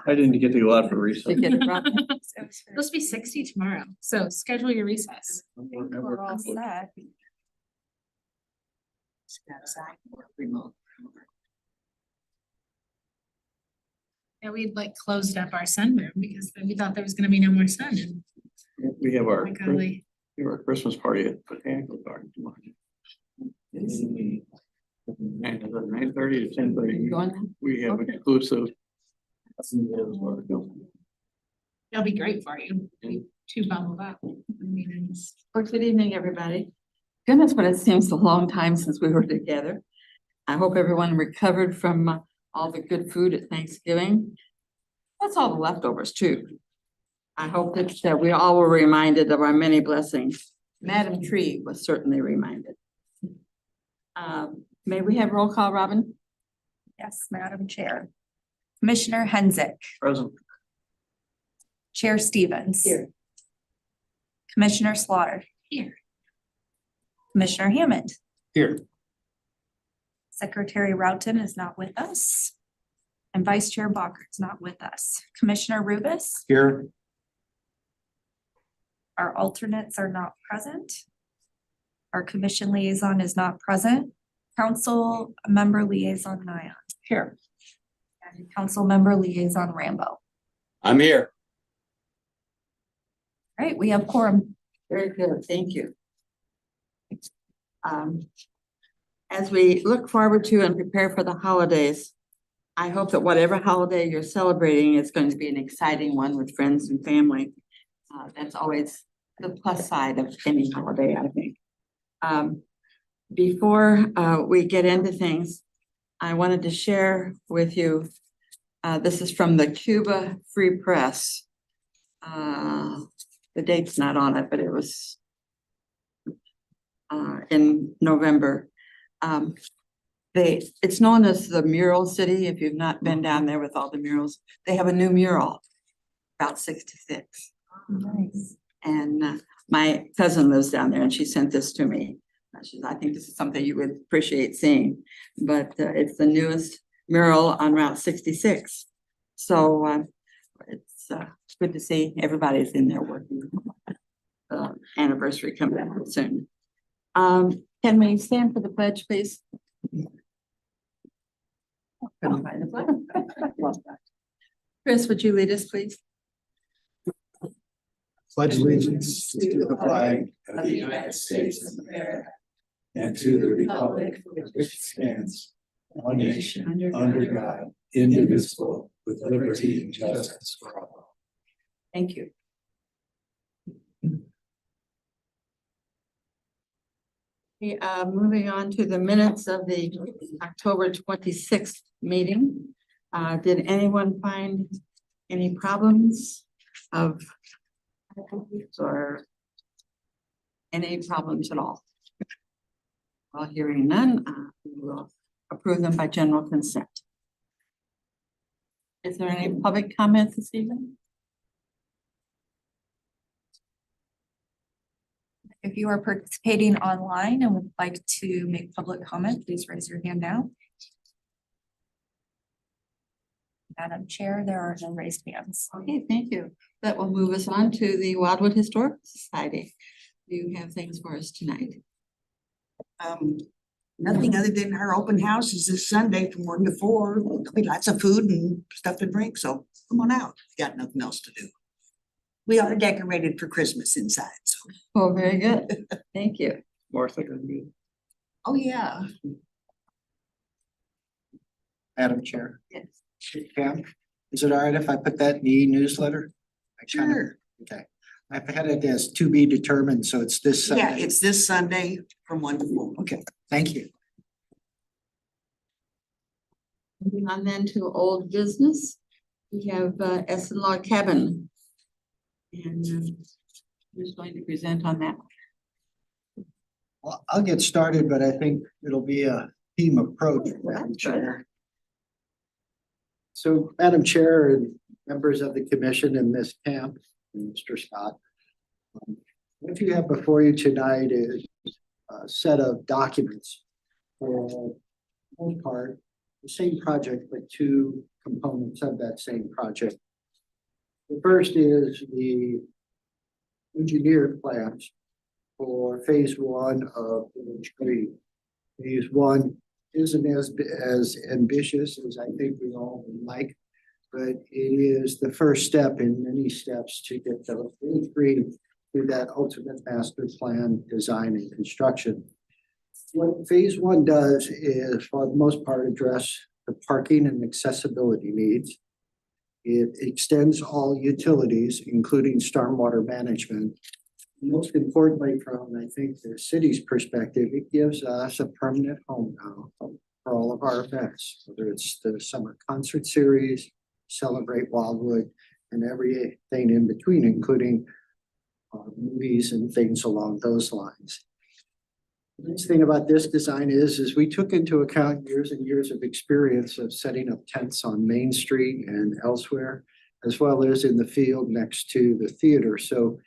I didn't get to go out for recess. To get it right. It's supposed to be 60 tomorrow, so schedule your recess. We're all set. Yeah, we'd like closed up our sunroom because we thought there was gonna be no more sun. And We have our, my golly, we have our Christmas party at Botanical Garden tomorrow. 9:30 to 10:30. You going? We have Okay. exclusive. that'll be great for you. Be too bubbled up. Meetings. Well, good evening, everybody. Goodness, but it seems a long time since we were together. I hope everyone recovered from all the good food at Thanksgiving. That's all the leftovers too. I hope that we all were reminded of our many blessings. Madam Tree was certainly reminded. May we have roll call, Robin? Yes, Madam Chair. Commissioner Hensick, Present. Chair Stevens. Here. Commissioner Slaughter, Here. Commissioner Hammond, Here. Secretary Roughton is not with us. And Vice Chair Balker is not with us. Commissioner Rubis, Here. our alternates are not present. Our commission liaison is not present. Council member liaison Nyan. Here. And council member liaison Rambo. I'm here. All right, we have quorum. Very good, thank you. As we look forward to and prepare for the holidays, I hope that whatever holiday you're celebrating is going to be an exciting one with friends and family. That's always the plus side of any holiday, I think. Before we get into things, I wanted to share with you, this is from the Cuba Free Press. The date's not on it, but it was in November. It's known as the Mural City. If you've not been down there with all the murals, they have a new mural, Route 66. Nice. And my cousin lives down there and she sent this to me. She said, I think this is something you would appreciate seeing, but it's the newest mural on Route 66. So it's good to see everybody's in there working. Anniversary coming up soon. Can we stand for the pledge, please? Chris, would you lead us, please? Pledge allegiance to the flag of the United States of America and to the republic for which it stands, one nation, under God, indivisible, with liberty and justice for all. Thank you. We are moving on to the minutes of the October 26th meeting. Did anyone find any problems of or any problems at all? Well, hearing none, we will approve them by general consent. Is there any public comments this evening? If you are participating online and would like to make public comment, please raise your hand now. Madam Chair, there are no raised hands. Okay, thank you. That will move us on to the Wildwood Historical Society. Do you have things for us tonight? Nothing other than our open house is this Sunday from 1 to 4. There'll be lots of food and stuff to drink, so come on out. If you got nothing else to do. We are decorated for Christmas inside, so. Oh, very good. Thank you. Martha. can be- Oh, yeah. Madam Chair, Yes. Pam, is it all right if I put that in the newsletter? Sure. Okay, I've had it as to be determined, so it's this Sunday. Yeah, it's this Sunday from 1 to 4. Okay, thank you. Moving on then to old business. We have Essen Log Cabin. And who's going to present on that? Well, I'll get started, but I think it'll be a team approach, Madam Chair. So, Madam Chair and members of the commission and Ms. Camp and Mr. Scott. What you have before you tonight is a set of documents for the most part the same project, but two components of that same project. The first is the engineered plans for phase one of Village Green. Phase one isn't as ambitious as I think we all would like, but it is the first step in many steps to get the Village Green through that ultimate master plan design and construction. What phase one does is, for the most part, address the parking and accessibility needs. It extends all utilities, including stormwater management. Most importantly, from I think the city's perspective, it gives us a permanent home now for all of our events, whether it's the summer concert series, Celebrate Wildwood, and everything in between, including movies and things along those lines. The nice thing about this design is we took into account years and years of experience of setting up tents on Main Street and elsewhere, as well as in the field next to the theater. So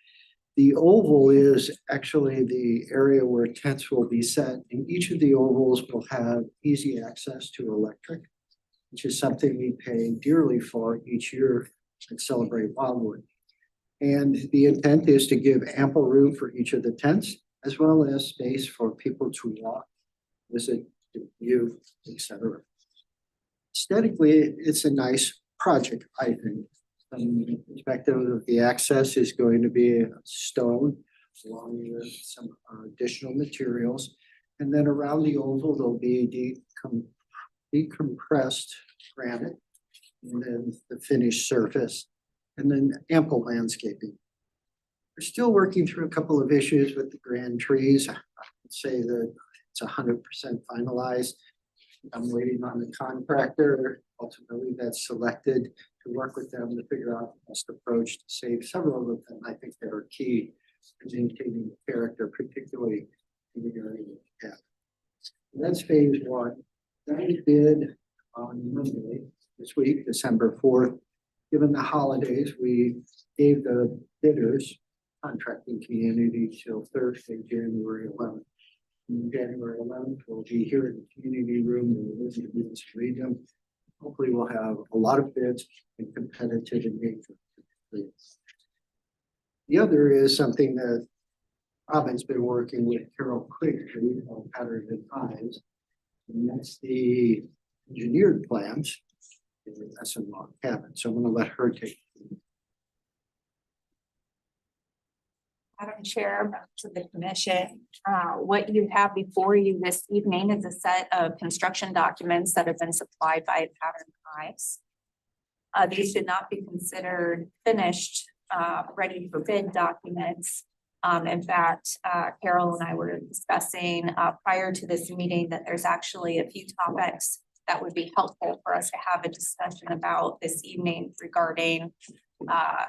the oval is actually the area where tents will be set, and each of the ovals will have easy access to electric, which is something we pay dearly for each year at Celebrate Wildwood. And the intent is to give ample room for each of the tents, as well as space for people to walk, visit, view, etc. Aesthetically, it's a nice project, I think. From the perspective of the access is going to be a stone along with some additional materials. And then around the oval, there'll be decompressed granite, and then the finished surface, and then ample landscaping. We're still working through a couple of issues with the grand trees. I would say that it's 100% finalized. I'm waiting on the contractor, ultimately that's selected, to work with them to figure out the best approach to save several of them. I think they are key to maintaining the character, particularly in the area of the cat. That's phase one. That we did on Monday this week, December 4th. Given the holidays, we gave the bidders, contracting community, till Thursday, January 11th. And January 11th, we'll be here in the community room and we'll read them. Hopefully we'll have a lot of bids and competitive engagement. The other is something that Robin's been working with Carol Quigley on Pattern and Eyes. And that's the engineered plans in the Essen Log Cabin. So I'm going to let her take it. Madam Chair, members of the commission, what you have before you this evening is a set of construction documents that have been supplied by Pattern Eyes. These should not be considered finished, ready for bid documents. In fact, Carol and I were discussing prior to this meeting that there's actually a few topics that would be helpful for us to have a discussion about this evening regarding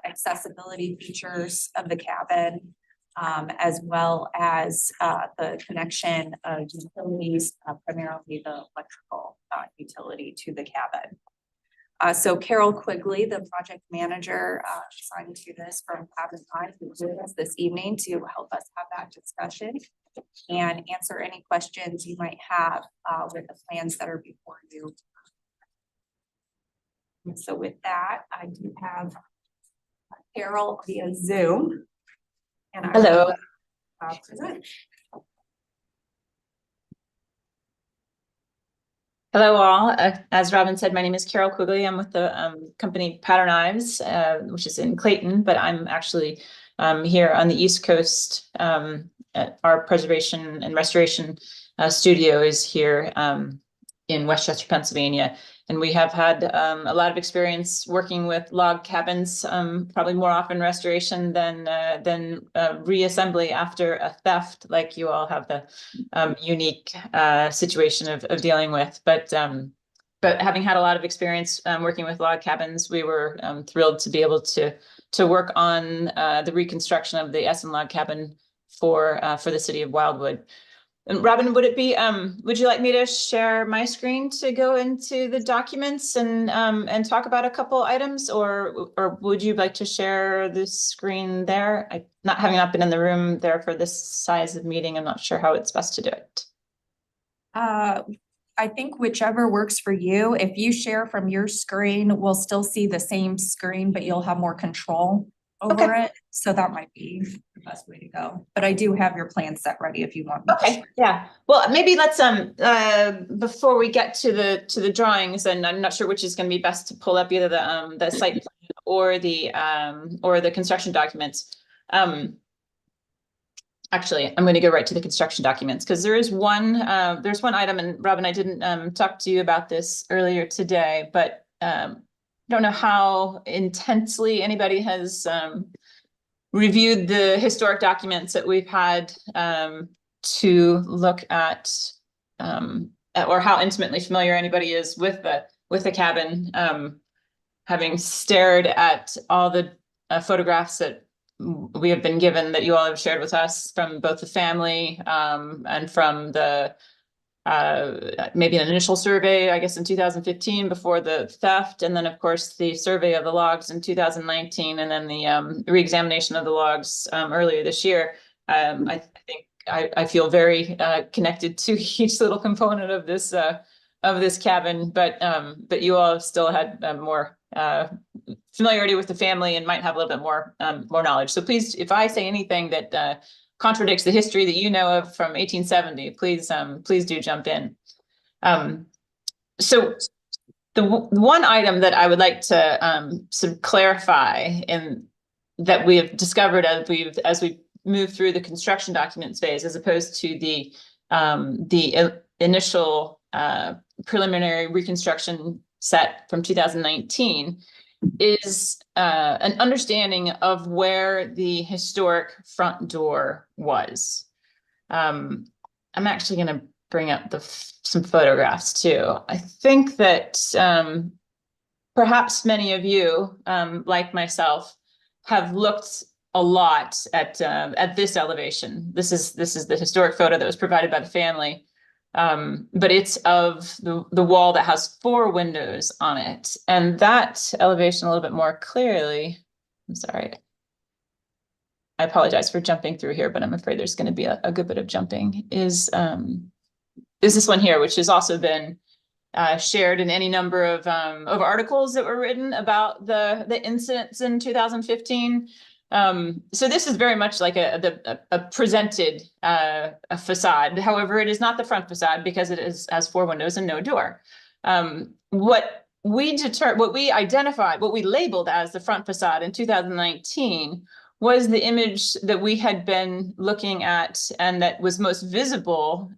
accessibility features of the cabin, as well as the connection of utilities, primarily the electrical utility to the cabin. So Carol Quigley, the project manager, assigned to this from Cabin Eyes, is with us this evening to help us have that discussion and answer any questions you might have with the plans that are before you. And so with that, I do have Carol via Zoom. And hello. Present. Hello all. As Robin said, my name is Carol Quigley. I'm with the company Pattern Eyes, which is in Clayton, but I'm actually here on the East Coast. At our preservation and restoration studio is here in Westchester, Pennsylvania. And we have had a lot of experience working with log cabins, probably more often restoration than reassembly after a theft, like you all have the unique situation of dealing with. But having had a lot of experience working with log cabins, we were thrilled to be able to work on the reconstruction of the Essen log cabin for the city of Wildwood. And Robin, would you like me to share my screen to go into the documents and talk about a couple items, or would you like to share the screen there? Having not been in the room there for this size of meeting, I'm not sure how it's best to do it. I think whichever works for you. If you share from your screen, we'll still see the same screen, but you'll have more control over it. So that might be the best way to go. But I do have your plan set ready if you want. me to Okay, share. yeah. Well, maybe let's, before we get to the drawings, and I'm not sure which is gonna be best to pull up, either the site plan or the construction documents. Actually, I'm gonna go right to the construction documents, because there's one item, and Robin, I didn't talk to you about this earlier today, but I don't know how intensely anybody has reviewed the historic documents that we've had to look at, or how intimately familiar anybody is with the cabin, having stared at all the photographs that we have been given, that you all have shared with us, from both the family and from the maybe an initial survey, I guess in 2015 before the theft, and then of course the survey of the logs in 2019, and then the re-examination of the logs earlier this year. I think I feel very connected to each little component of this cabin, but you all have still had more familiarity with the family and might have a little bit more knowledge. So please, if I say anything that contradicts the history that you know of from 1870, please do jump in. So the one item that I would like to sort of clarify, and that we have discovered as we move through the construction documents phase, as opposed to the initial preliminary reconstruction set from 2019, is an understanding of where the historic front door was. I'm actually going to bring up some photographs too. I think that perhaps many of you, like myself, have looked a lot at this elevation. This is the historic photo that was provided by the family. But it's of the wall that has 4 windows on it. And that elevation a little bit more clearly, I'm sorry, I apologize for jumping through here, but I'm afraid there's going to be a good bit of jumping, is this one here, which has also been shared in any number of articles that were written about the incidents in 2015. So this is very much like a presented a facade. However, it is not the front facade, because it has 4 windows and no door. What we identified, what we labeled as the front facade in 2019, was the image that we had been looking at, and that was most visible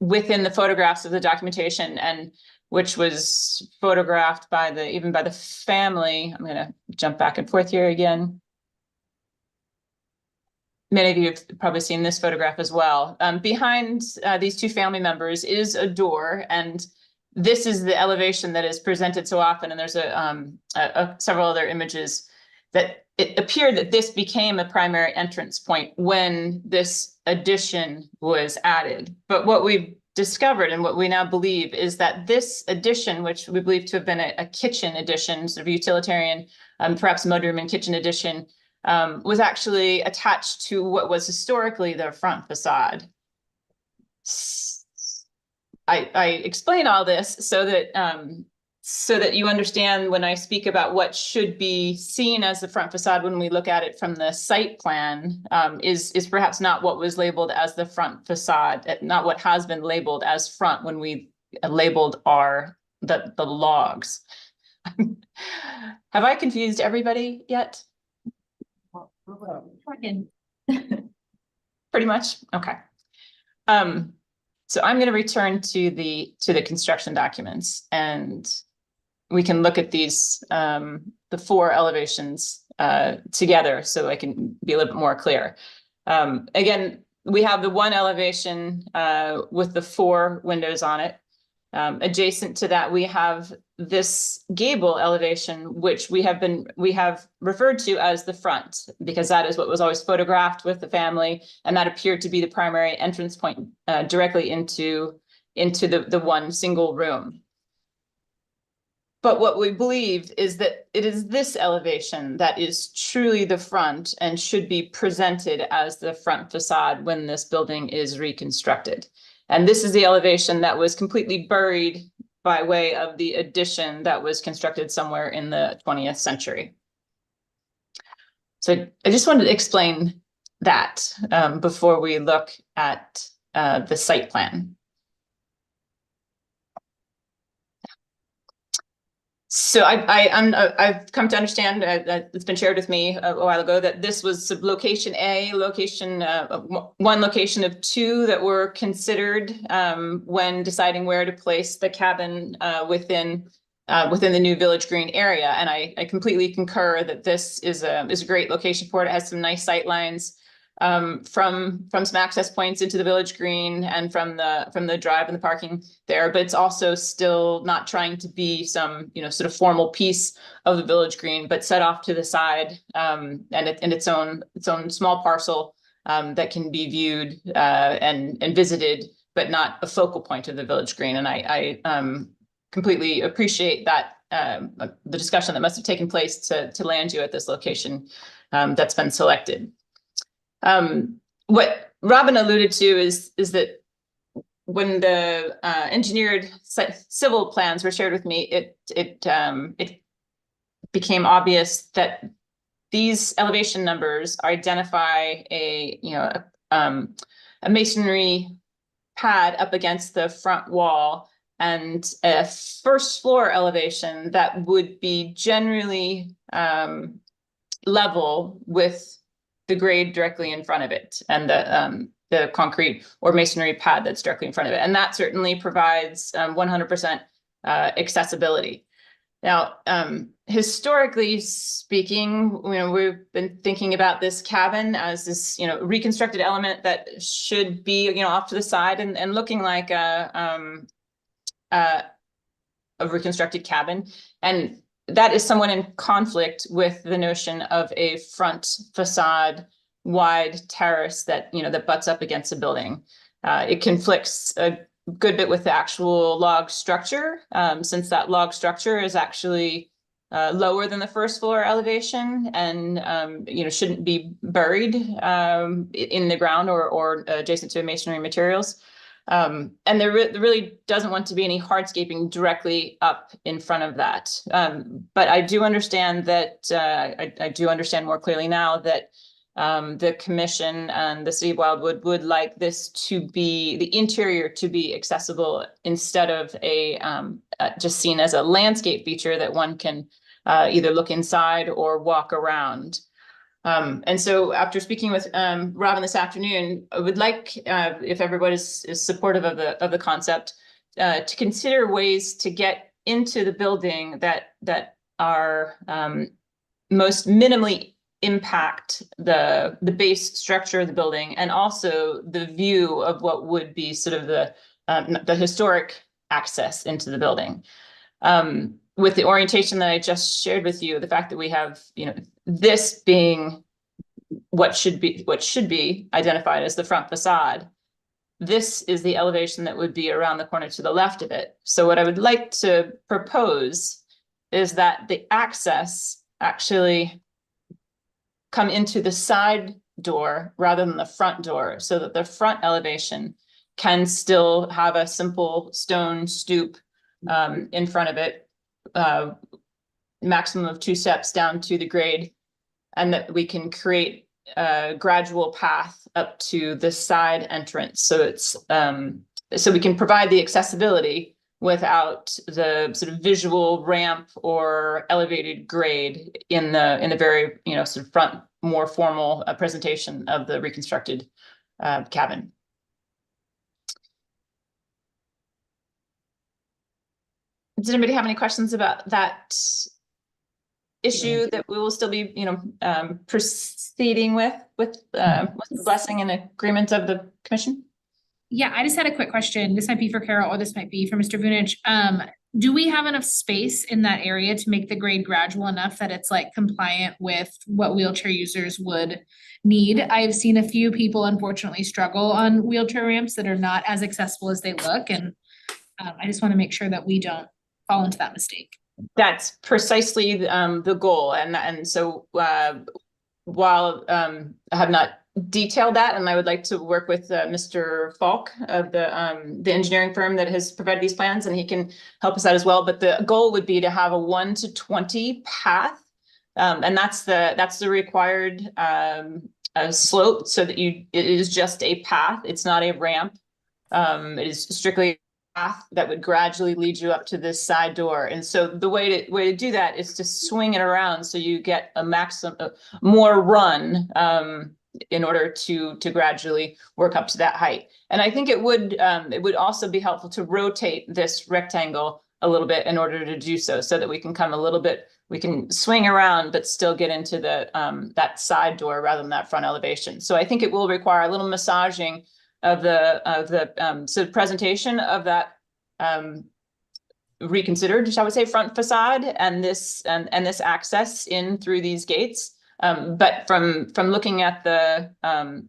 within the photographs of the documentation, and which was photographed even by the family. I'm going to jump back and forth here again. Many of you have probably seen this photograph as well. Behind these 2 family members is a door, and this is the elevation that is presented so often. And there's several other images that it appeared that this became a primary entrance point when this addition was added. But what we've discovered, and what we now believe, is that this addition, which we believe to have been a kitchen addition, sort of utilitarian, perhaps mudroom and kitchen addition, was actually attached to what was historically the front facade. I explain all this so that you understand, when I speak about what should be seen as the front facade when we look at it from the site plan, is perhaps not what was labeled as the front facade, not what has been labeled as front when we labeled the logs. Have I confused everybody yet? Pretty much. Okay. So I'm going to return to the construction documents, and we can look at these, the 4 elevations together, so I can be a little bit more clear. Again, we have the one elevation with the 4 windows on it. Adjacent to that, we have this gable elevation, which we have referred to as the front, because that is what was always photographed with the family, and that appeared to be the primary entrance point directly into the one single room. But what we believe is that it is this elevation that is truly the front and should be presented as the front facade when this building is reconstructed. And this is the elevation that was completely buried by way of the addition that was constructed somewhere in the 20th century. So I just wanted to explain that before we look at the site plan. So I've come to understand, it's been shared with me a while ago, that this was location A, one location of two that were considered when deciding where to place the cabin within the new Village Green area. And I completely concur that this is a great location for it. It has some nice sight lines from some access points into the Village Green and from the drive and the parking there, but it's also still not trying to be some, sort of formal piece of the Village Green, but set off to the side and its own small parcel that can be viewed and visited, but not a focal point of the Village Green. And I completely appreciate that the discussion that must have taken place to land you at this location that's been selected. What Robin alluded to is that when the engineered civil plans were shared with me, it became obvious that these elevation numbers identify a masonry pad up against the front wall and a first floor elevation that would be generally level with the grade directly in front of it and the concrete or masonry pad that's directly in front of it. And that certainly provides 100% accessibility. Now, historically speaking, we've been thinking about this cabin as this, reconstructed element that should be, off to the side and looking like a reconstructed cabin. And that is somewhat in conflict with the notion of a front facade wide terrace that, that butts up against a building. It conflicts a good bit with the actual log structure, since that log structure is actually lower than the first floor elevation and, shouldn't be buried in the ground or adjacent to masonry materials. And there really doesn't want to be any hardscaping directly up in front of that. But I do understand that, I do understand more clearly now that the commission and the City of Wildwood would like this to be, the interior to be accessible instead of just seen as a landscape feature that one can either look inside or walk around. And so after speaking with Robin this afternoon, I would like, if everybody is supportive of the concept, to consider ways to get into the building that are most minimally impact the base structure of the building and also the view of what would be sort of the historic access into the building. With the orientation that I just shared with you, the fact that we have, this being what should be identified as the front facade, this is the elevation that would be around the corner to the left of it. So what I would like to propose is that the access actually come into the side door rather than the front door, so that the front elevation can still have a simple stone stoop in front of it, maximum of 2 steps down to the grade, and that we can create a gradual path up to the side entrance. So it's so we can provide the accessibility without the sort of visual ramp or elevated grade in the very, sort of front, more formal presentation of the reconstructed cabin. Does anybody have any questions about that issue that we will still be, proceeding with the blessing and agreement of the commission? Yeah, I just had a quick question. This might be for Carol or this might be for Mr. Vunich. Do we have enough space in that area to make the grade gradual enough that it's like compliant with what wheelchair users would need? I've seen a few people unfortunately struggle on wheelchair ramps that are not as accessible as they look. And I just want to make sure that we don't fall into that mistake. That's precisely the goal. And so while I have not detail that, and I would like to work with Mr. Falk of the engineering firm that has provided these plans, and he can help us out as well. But the goal would be to have a 1 to 20 path. And that's the required slope, so that it is just a path. It's not a ramp. It is strictly a path that would gradually lead you up to this side door. And so the way to do that is to swing it around so you get a maximum more run in order to gradually work up to that height. And I think it would also be helpful to rotate this rectangle a little bit in order to do so that we can come a little bit, we can swing around, but still get into the that side door rather than that front elevation. So I think it will require a little massaging of the presentation of that reconsidered, shall we say, front facade and this access in through these gates. But from looking at the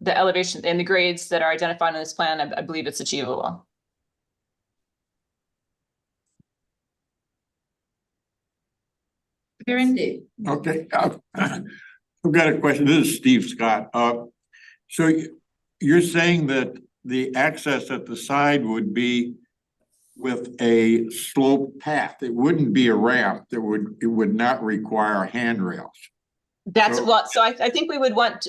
elevation and the grades that are identified in this plan, I believe it's achievable. Steve. Okay, I've got a question. This is Steve Scott. So you're saying that the access at the side would be with a slope path. It wouldn't be a ramp. It would not require handrails. That's So- what, so I think we might want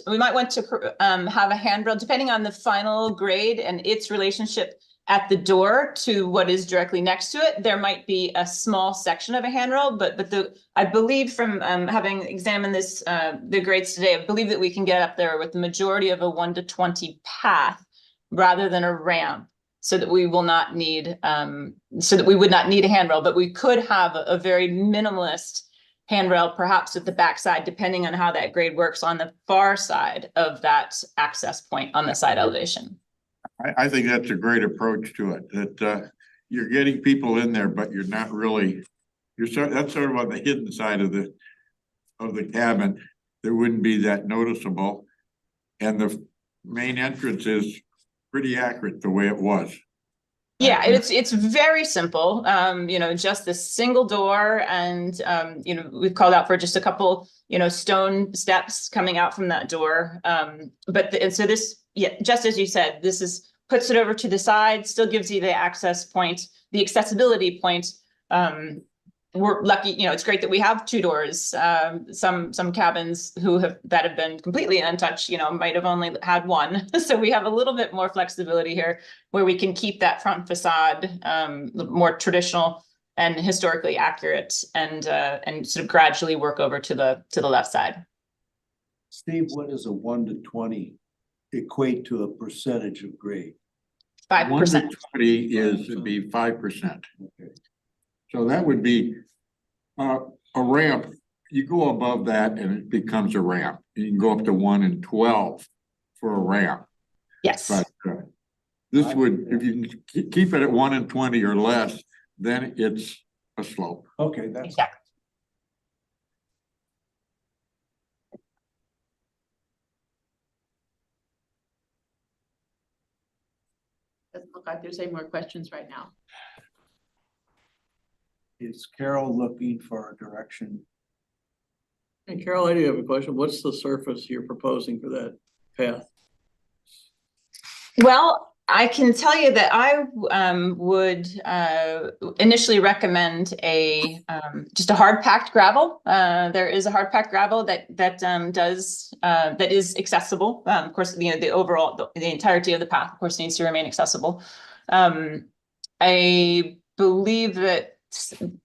to have a handrail, depending on the final grade and its relationship at the door to what is directly next to it. There might be a small section of a handrail, but I believe from having examined this, the grades today, I believe that we can get up there with the majority of a 1 to 20 path rather than a ramp, so that we will not need, so that we would not need a handrail, but we could have a very minimalist handrail, perhaps at the backside, depending on how that grade works on the far side of that access point on the side elevation. I think that's a great approach to it, that you're getting people in there, but you're not really, that's sort of on the hidden side of the cabin. There wouldn't be that noticeable. And the main entrance is pretty accurate the way it was. Yeah, it's very simple. Just a single door, and we've called out for just a couple, stone steps coming out from that door. So this, yeah, just as you said, puts it over to the side, still gives you the access point, the accessibility point. We're lucky, it's great that we have 2 doors. Some cabins that have been completely untouched, might have only had 1. So we have a little bit more flexibility here, where we can keep that front facade more traditional and historically accurate, and sort of gradually work over to the left side. Steve, what does a 1 to 20 equate to a percentage of grade? 5%. 1 to 20 would be 5%. Okay. So that would be a ramp. You go above that and it becomes a ramp. You can go up to 1 and 12 for a ramp. Yes. But this would, if you can keep it at 1 and 20 or less, then it's a slope. Okay, that's. Exactly. Doesn't look like there's any more questions right now. Is Carol looking for a direction? Hey, Carol, I do have a question. What's the surface you're proposing for that path? Well, I can tell you that I would initially recommend just a hard packed gravel. There is a hard packed gravel that is accessible. Of course, the entirety of the path, of course, needs to remain accessible. I believe that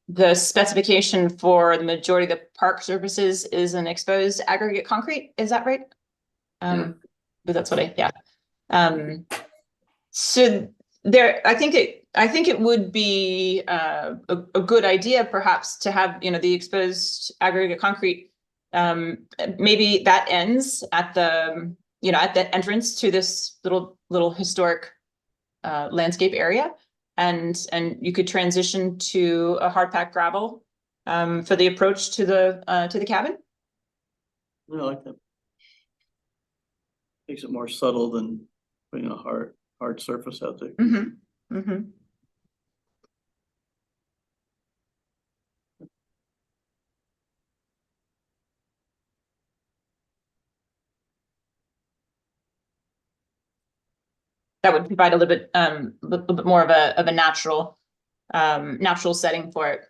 the specification for the majority of the park surfaces is an exposed aggregate concrete. Is that right? But that's what so there, I think it would be a good idea perhaps to have, the exposed aggregate concrete. Maybe that ends at the, at the entrance to this little historic landscape area. And you could transition to a hard packed gravel for the approach to the cabin. I like that. Makes it more subtle than putting a hard surface out there. Mm-hmm. Mm-hmm. that would provide a little bit more of a natural setting for it.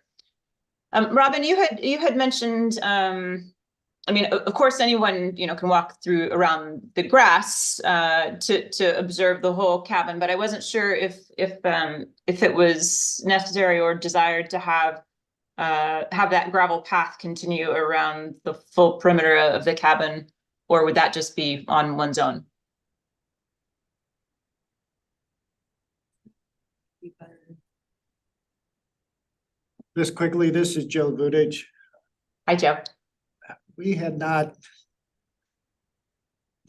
Robin, you had mentioned, I mean, of course, anyone, can walk through around the grass to observe the whole cabin, but I wasn't sure if it was necessary or desired to have that gravel path continue around the full perimeter of the cabin, or would that just be on one's own? Just quickly, this is Joe Goodich. Hi, Joe. We had not, at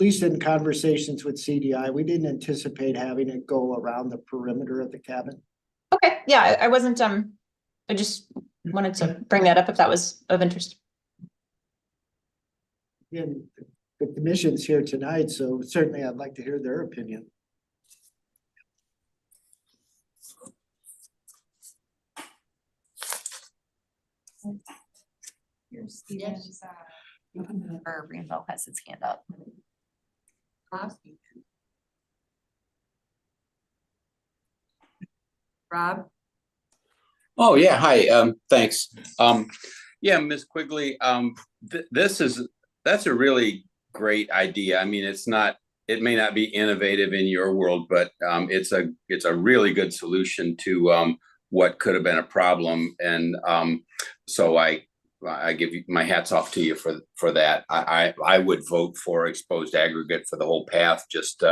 least in conversations with CDI, we didn't anticipate having it go around the perimeter of the cabin. Okay, yeah, I wasn't, I just wanted to bring that up if that was of interest. And the commission's here tonight, so certainly I'd like to hear their opinion. Here's Stevens, or Rainbow has its hand up. Rob? Oh, yeah, hi, thanks. Yeah, Ms. Quigley, that's a really great idea. I mean, it may not be innovative in your world, but it's a really good solution to what could have been a problem. And so I give you my hats off to you for that. I would vote for exposed aggregate for the whole path, just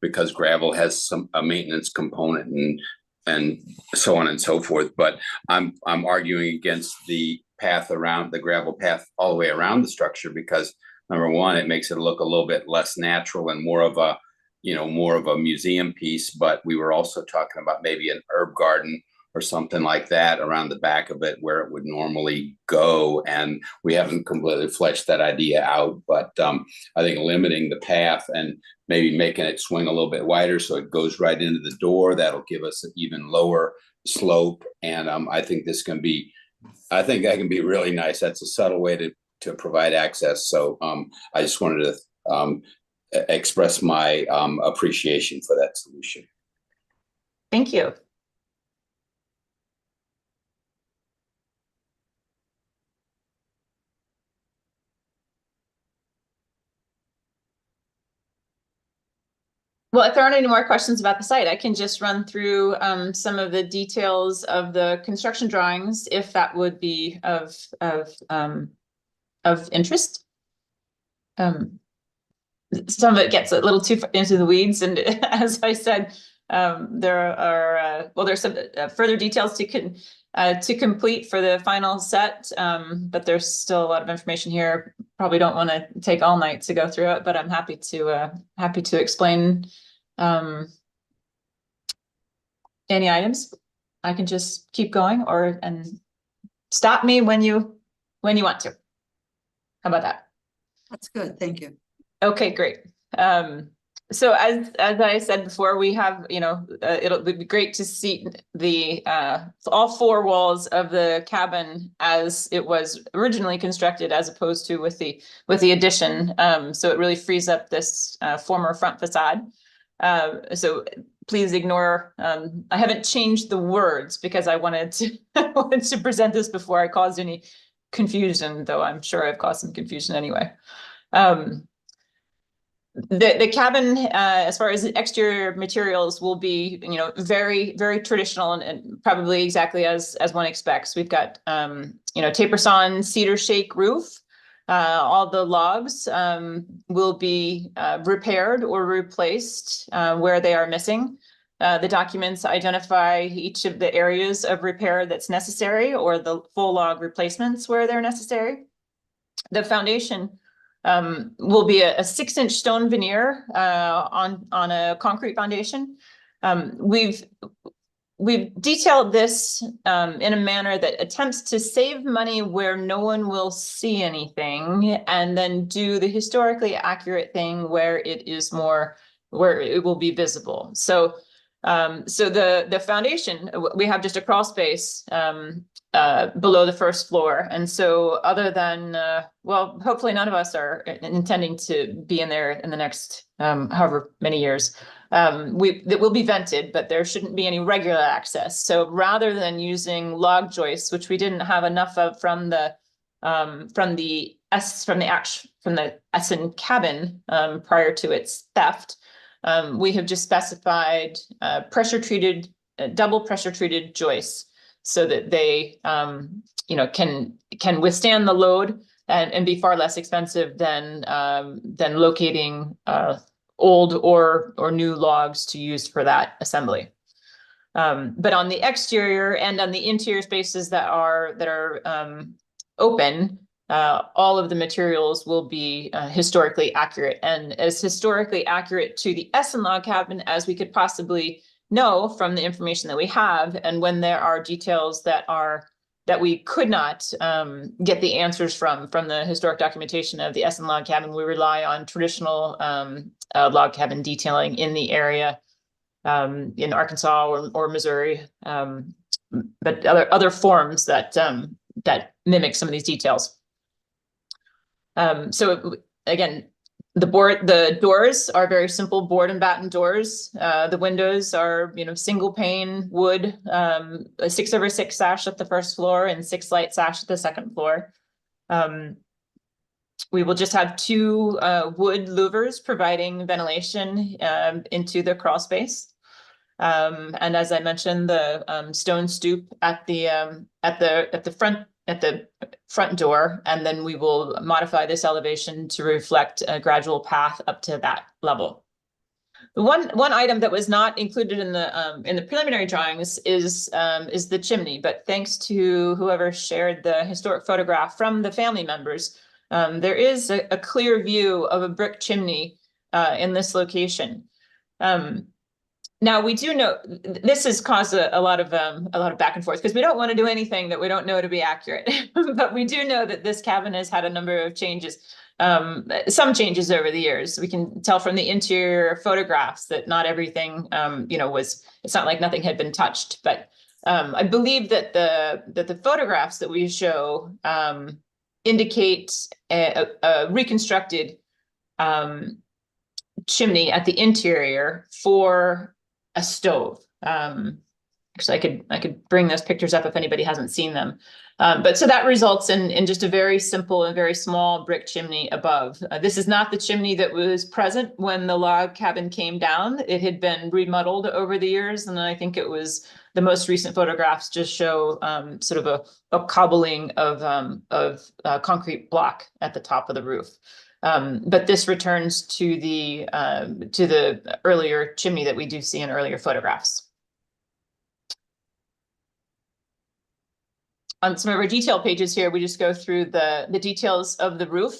because gravel has a maintenance component and so on and so forth. But I'm arguing against the path around the gravel path all the way around the structure, because number one, it makes it look a little bit less natural and more of a museum piece. But we were also talking about maybe an herb garden or something like that around the back of it where it would normally go. And we haven't completely fleshed that idea out, but I think limiting the path and maybe making it swing a little bit wider so it goes right into the door, that'll give us an even lower slope. And I think that can be really nice. That's a subtle way to provide access. So I just wanted to express my appreciation for that solution. Thank you. Well, if there aren't any more questions about the site, I can just run through some of the details of the construction drawings, if that would be of interest. Some of it gets a little too into the weeds, and as I said, there's some further details to complete for the final set, but there's still a lot of information here. Probably don't want to take all night to go through it, but I'm happy to explain any items. I can just keep going and stop me when you want to. How about that? That's good, thank you. Okay, great. So as I said before, we have, it'll be great to see the all four walls of the cabin as it was originally constructed, as opposed to with the addition. So it really frees up this former front facade. So please ignore, I haven't changed the words because I wanted to present this before I caused any confusion, though I'm sure I've caused some confusion anyway. The cabin, as far as exterior materials, will be, very, very traditional and probably exactly as one expects. We've got, taper sawn cedar shake roof. All the logs will be repaired or replaced where they are missing. The documents identify each of the areas of repair that's necessary, or the full log replacements where they're necessary. The foundation will be a 6-inch stone veneer on a concrete foundation. We've detailed this in a manner that attempts to save money where no one will see anything, and then do the historically accurate thing where it will be visible. So the foundation, we have just a crawl space below the first floor. And so other than, hopefully none of us are intending to be in there in the next however many years. that will be vented, but there shouldn't be any regular access. So rather than using log joists, which we didn't have enough of from the Essen cabin prior to its theft, we have just specified double pressure treated joists so that they can withstand the load and be far less expensive than locating old or new logs to use for that assembly. But on the exterior and on the interior spaces that are open, all of the materials will be historically accurate, and as historically accurate to the Essen log cabin as we could possibly know from the information that we have. And when there are details that we could not get the answers from the historic documentation of the Essen log cabin, we rely on traditional log cabin detailing in the area, in Arkansas or Missouri, but other forms that mimic some of these details. So again, the doors are very simple board and batten doors. The windows are, single pane wood, a 6/6 sash at the first floor and 6 light sash at the second floor. We will just have 2 wood louvers providing ventilation into the crawl space. And as I mentioned, the stone stoop at the front door, and then we will modify this elevation to reflect a gradual path up to that level. The one item that was not included in the preliminary drawings is the chimney, but thanks to whoever shared the historic photograph from the family members, there is a clear view of a brick chimney in this location. Now we do know this has caused a lot of back and forth because we don't want to do anything that we don't know to be accurate. But we do know that this cabin has had a number of changes, some changes over the years. We can tell from the interior photographs that not everything, it's not like nothing had been touched. But I believe that the photographs that we show indicate a reconstructed chimney at the interior for a stove. Actually, I could bring those pictures up if anybody hasn't seen them. But so that results in just a very simple and very small brick chimney above. This is not the chimney that was present when the log cabin came down. It had been remodeled over the years, and I think it was the most recent photographs just show sort of a cobbling of concrete block at the top of the roof. But this returns to the earlier chimney that we do see in earlier photographs. On some of our detail pages here, we just go through the details of the roof.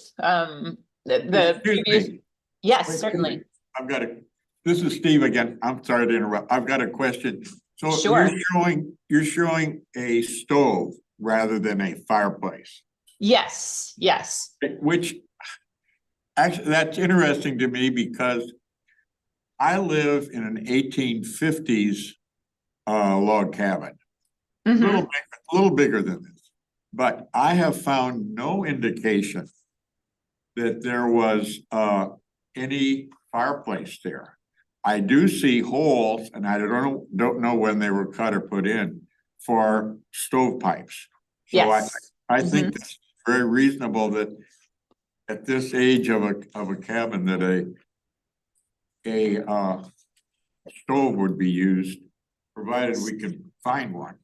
Yes, certainly. This is Steve again. I'm sorry to interrupt. I've got a question. So Sure. you're showing a stove rather than a fireplace. Yes. Which actually, that's interesting to me because I live in an 1850s log cabin. Mm-hmm. A little bigger than this, but I have found no indication that there was any fireplace there. I do see holes, and I don't know when they were cut or put in for stovepipes. So Yes. I think that's very reasonable that at this age of a cabin that a stove would be used, provided we could find one.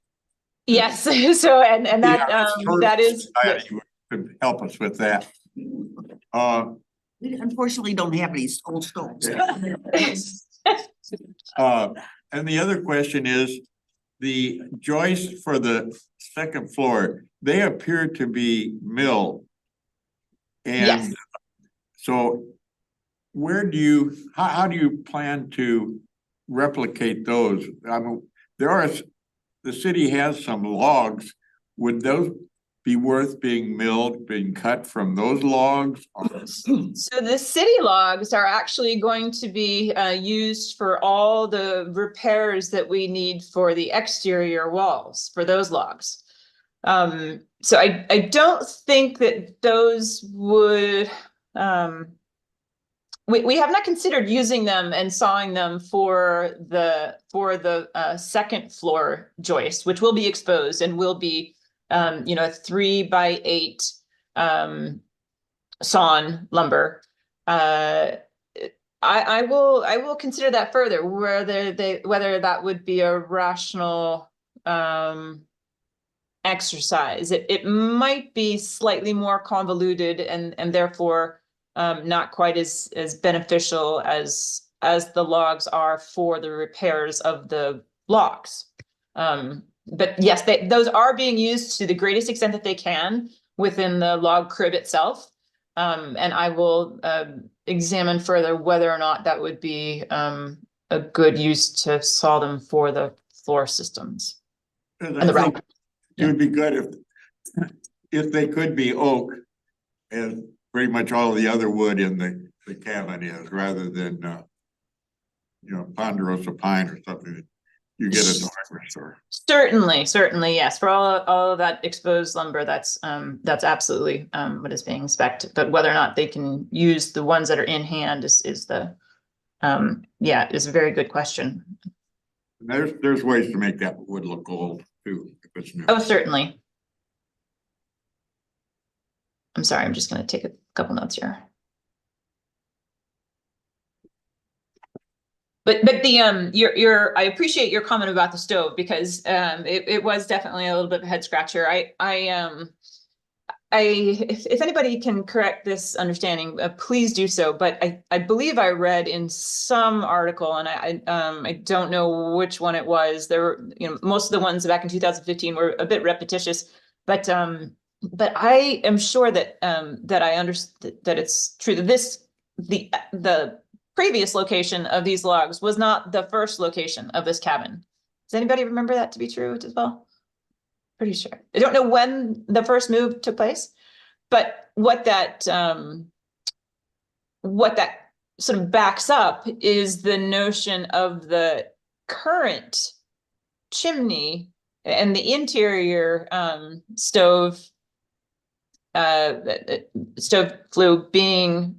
Yes. So and that that is You could help us with that. We unfortunately don't have any old stoves. And the other question is, the joists for the second floor, they appear to be milled. And Yes. so how do you plan to replicate those? I mean, the city has some logs. Would those be worth being milled, being cut from those logs? So the city logs are actually going to be used for all the repairs that we need for the exterior walls for those logs. So I don't think that those would we have not considered using them and sawing them for the second floor joist, which will be exposed and will be you know, a 3x8 sawn lumber. I will consider that further, whether that would be a rational exercise. It might be slightly more convoluted and therefore not quite as beneficial as the logs are for the repairs of the logs. But yes, those are being used to the greatest extent that they can within the log crib itself. And I will examine further whether or not that would be a good use to saw them for the floor systems. And And the I think rack. it would be good if they could be oak, as pretty much all the other wood in the cabin is, rather than you know, ponderosa pine or something that you get at the hardware store. Certainly, yes. For all of that exposed lumber, that's absolutely what is being spec'd. But whether or not they can use the ones that are in hand is a very good question. And there's ways to make that wood look old too, if it's new. Oh, certainly. I'm sorry, I'm just gonna take a couple notes here. But the I appreciate your comment about the stove, because it was definitely a little bit of a head scratcher. If anybody can correct this understanding, please do so. But I believe I read in some article, and I don't know which one it was. There were, you know, most of the ones back in 2015 were a bit repetitious, but I am sure that I understand that it's true that the previous location of these logs was not the first location of this cabin. Does anybody remember that to be true as well? Pretty sure. I don't know when the first move took place, but what that sort of backs up is the notion of the current chimney and the interior stove flue being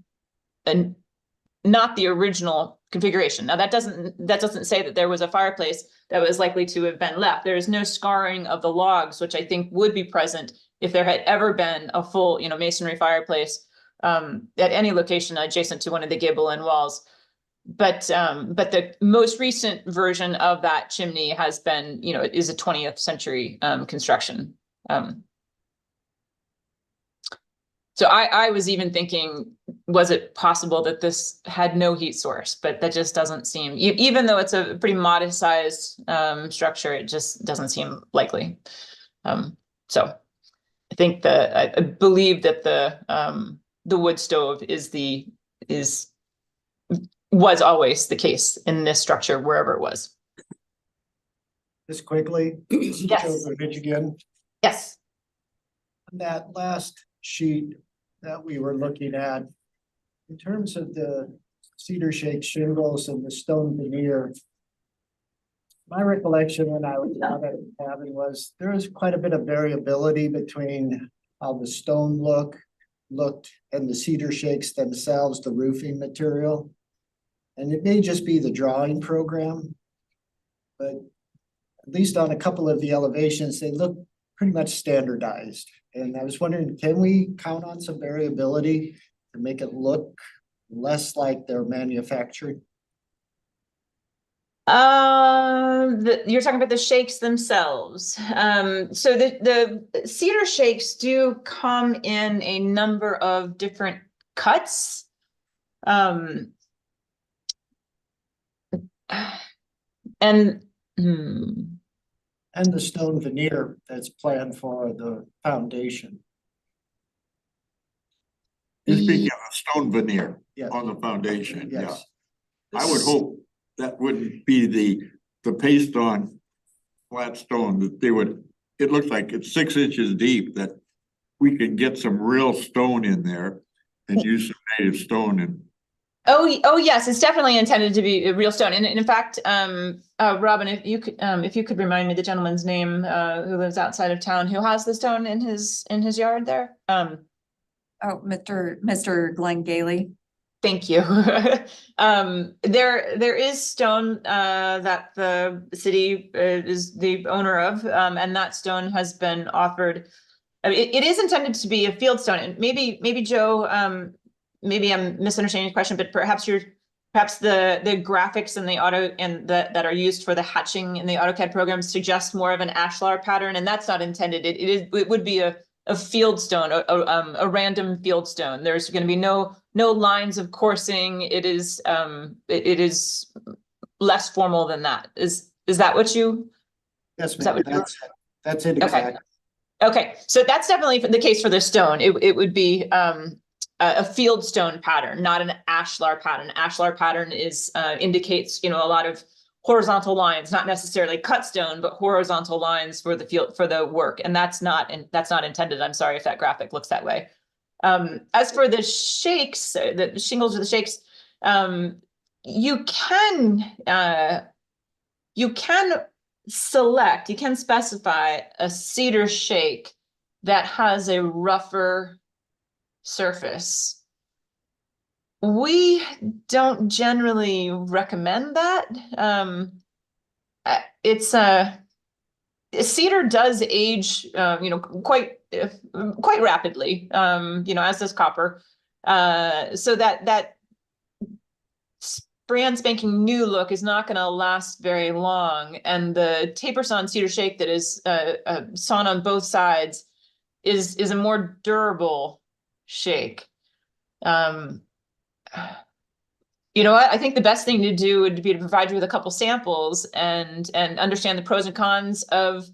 not the original configuration. Now that doesn't say that there was a fireplace that was likely to have been left. There is no scarring of the logs, which I think would be present if there had ever been a full, you know, masonry fireplace at any location adjacent to one of the gable end walls. But the most recent version of that chimney has been, you know, it is a 20th century construction. So I was even thinking, was it possible that this had no heat source? But that just doesn't seem, even though it's a pretty modest sized structure, it just doesn't seem likely. So I think I believe that the wood stove was always the case in this structure, wherever it was. Just quickly. Yes. Again. Yes. That last sheet that we were looking at, in terms of the cedar shake shingles and the stone veneer, my recollection when I was out at the cabin was there was quite a bit of variability between how the stone looked and the cedar shakes themselves, the roofing material. And it may just be the drawing program, but at least on a couple of the elevations, they look pretty much standardized. And I was wondering, can we count on some variability to make it look less like they're manufactured? You're talking about the shakes themselves. So the cedar shakes do come in a number of different cuts. And the stone veneer that's planned for the foundation. You're speaking of a stone veneer Yes. on the foundation, yeah. Yes. I would hope that wouldn't be the paste on flat stone, that they would, it looks like it's 6 inches deep, that we can get some real stone in there and use some native stone and. Oh yes, it's definitely intended to be a real stone. And in fact, Robin, if you could remind me the gentleman's name who lives outside of town, who has the stone in his yard there. Oh, Mr. Glenn Gailey. Thank you. There is stone that the city is the owner of, and that stone has been offered. I mean, it is intended to be a field stone, and maybe Joe, maybe I'm misunderstanding your question, but perhaps the graphics in the that are used for the hatching in the AutoCAD program suggest more of an ashlar pattern, and that's not intended. It would be a field stone, a random field stone. There's going to be no lines of coursing. It is less formal than that. Is that what you? Yes, Is that ma'am, what that's it Okay. exactly. Okay, so that's definitely the case for the stone. It would be a field stone pattern, not an ashlar pattern. Ashlar pattern is indicates, a lot of horizontal lines, not necessarily cut stone, but horizontal lines for the field for the work, and that's not intended. I'm sorry if that graphic looks that way. As for the shakes, the shingles or the shakes, you can specify a cedar shake that has a rougher surface. We don't generally recommend that. Cedar does age, quite rapidly, as does copper. So that brand spanking new look is not going to last very long, and the taper sawn cedar shake that is sawn on both sides is a more durable shake. You know what? I think the best thing to do would be to provide you with a couple samples and understand the pros and cons of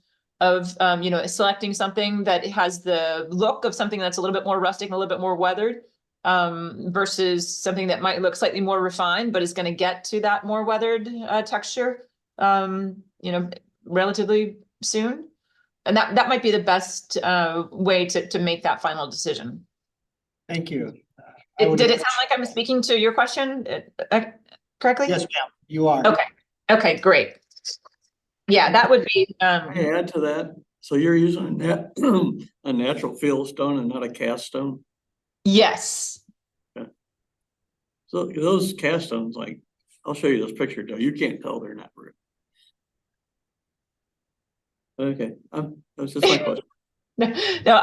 selecting something that has the look of something that's a little bit more rustic and a little bit more weathered, versus something that might look slightly more refined, but is going to get to that more weathered texture, relatively soon. And that might be the best way to make that final decision. Thank you. Did it sound like I'm speaking to your question correctly? Yes, ma'am, you are. Okay, great. Yeah, that would be, May I add to that? So you're using a natural field stone and not a cast stone? yes. So those cast stones, like, I'll show you this picture, Joe. You can't tell they're not real. Okay, that's just my question. No,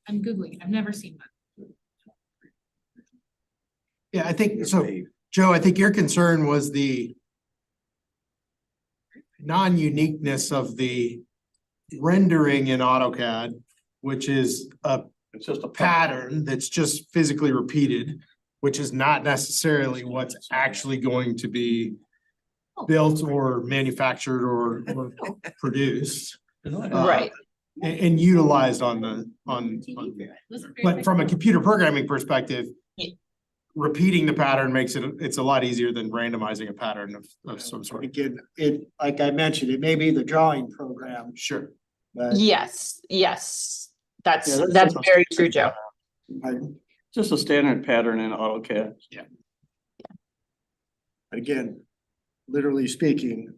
I'm Googling. I've never seen that. Yeah, I think so. Joe, I think your concern was the non-uniqueness of the rendering in AutoCAD, which is It's just a pattern that's just physically repeated, which is not necessarily what's actually going to be built or manufactured or produced. right. And utilized but from a computer programming perspective, Yeah. repeating the pattern makes it's a lot easier than randomizing a pattern of some sort. Again, like I mentioned, it may be the drawing program, Sure. but Yes. That's Yeah, that's just a- very true, Joe. Just a standard pattern in AutoCAD. again, literally speaking,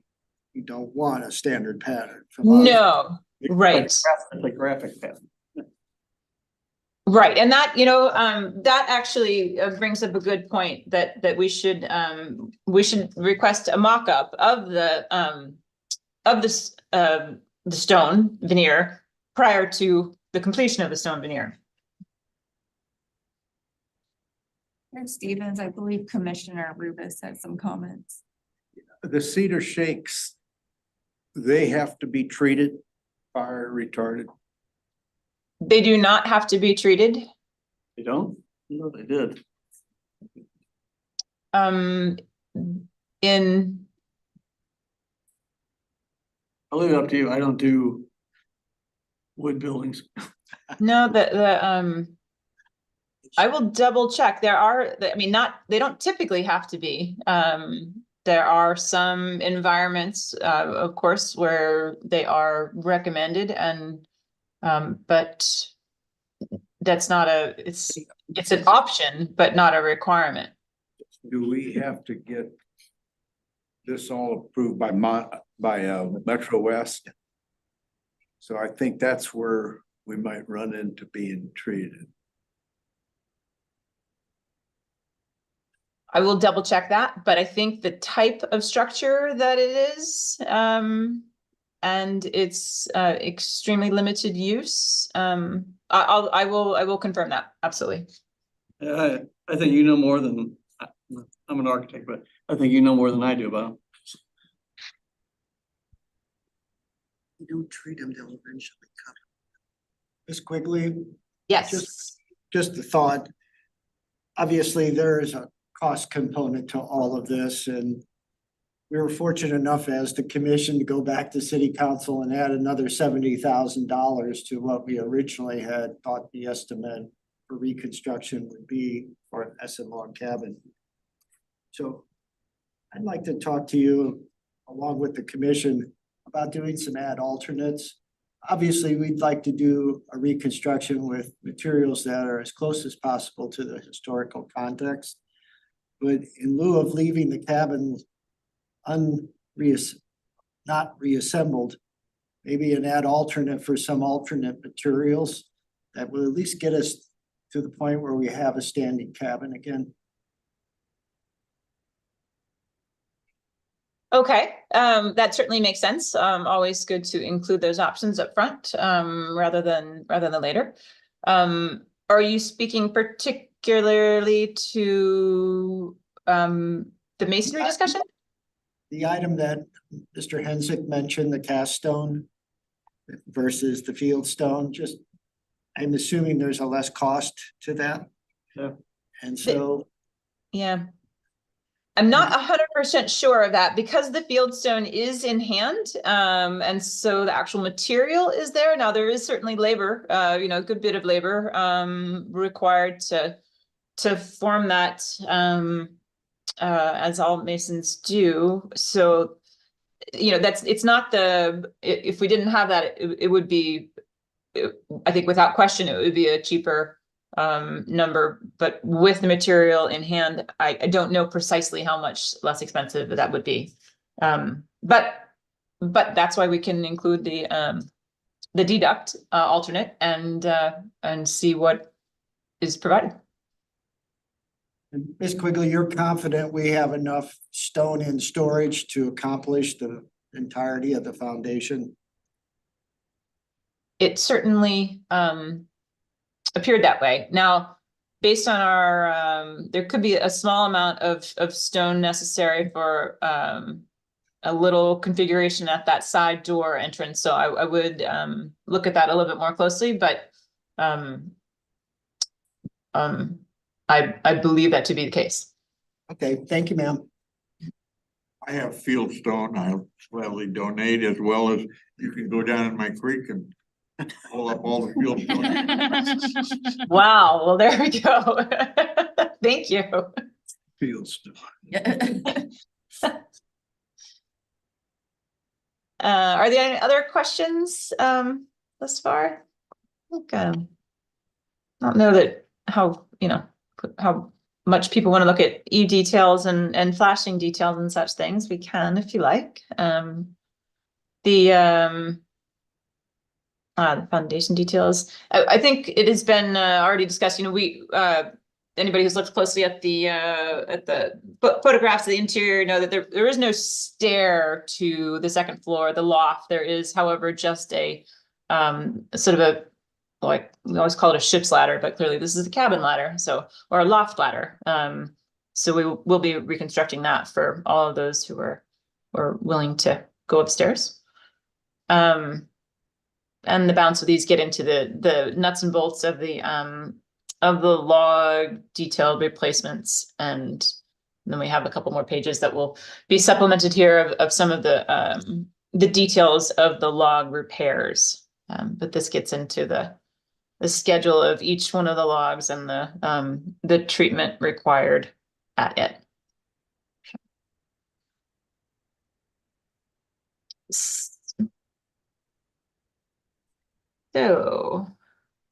you don't want a standard pattern from us. No, right. It's a graphic pattern. Right, and that, that actually brings up a good point that we should request a mock-up of the stone veneer prior to the completion of the stone veneer. Stevens, I believe Commissioner Rubus had some comments. The cedar shakes, they have to be treated, fire retarded. They do not have to be treated. They don't? No, they did. In I'll leave it up to you. I don't do wood buildings. no, I will double check. There are, they don't typically have to be. There are some environments, of course, where they are recommended and, but that's not it's an option, but not a requirement. Do we have to get this all approved by Metro West? So I think that's where we might run into being treated. I will double check that, but I think the type of structure that it is, and it's extremely limited use. I will confirm that, absolutely. I think you know more than, I'm an architect, but I think you know more than I do about it. You don't treat them, they'll eventually cut. Ms. Quigley, Yes, just the thought. Obviously, there is a cost component to all of this, and we were fortunate enough as the commission to go back to city council and add another $70,000 to what we originally had thought the estimate for reconstruction would be for an SMR cabin. So I'd like to talk to you along with the commission about doing some ad alternates. Obviously, we'd like to do a reconstruction with materials that are as close as possible to the historical context. But in lieu of leaving the cabin not reassembled, maybe an ad alternate for some alternate materials that will at least get us to the point where we have a standing cabin again. okay, that certainly makes sense. Always good to include those options up front, rather than later. Are you speaking particularly to the masonry discussion? The item that Mr. Hensick mentioned, the cast stone versus the field stone, just, I'm assuming there's a less cost to that. Yeah. And so, Yeah. I'm not 100% sure of that because the fieldstone is in hand. And so the actual material is there. Now there is certainly labor, a good bit of labor, required to form that, as all masons do. So, it's not if we didn't have that, it would be, I think without question, it would be a cheaper number, but with the material in hand, I don't know precisely how much less expensive that would be. But that's why we can include the deduct alternate and see what is provided. Ms. Quigley, you're confident we have enough stone in storage to accomplish the entirety of the foundation? It certainly appeared that way. Now, based on our, there could be a small amount of stone necessary for a little configuration at that side door entrance. So I would look at that a little bit more closely, but I believe that to be the case. Okay, thank you, ma'am. I have field stone. I'll gladly donate, as well as you can go down in my creek and pull up all the field stone. Wow, well, there we go. Thank you. Field stone. Are there any other questions thus far? I don't know how much people want to look at details and flashing details and such things. We can if you like. The foundation details. I think it has been already discussed. We anybody who's looked closely at the photographs of the interior know that there is no stair to the second floor, the loft. There is, however, just a sort of a, like we always call it a ship's ladder, but clearly this is a cabin ladder, or a loft ladder. So we'll be reconstructing that for all of those who are willing to go upstairs. And the balance of these get into the nuts and bolts of the log detailed replacements, and then we have a couple more pages that will be supplemented here of some of the details of the log repairs. But this gets into the schedule of each one of the logs and the treatment required at it. So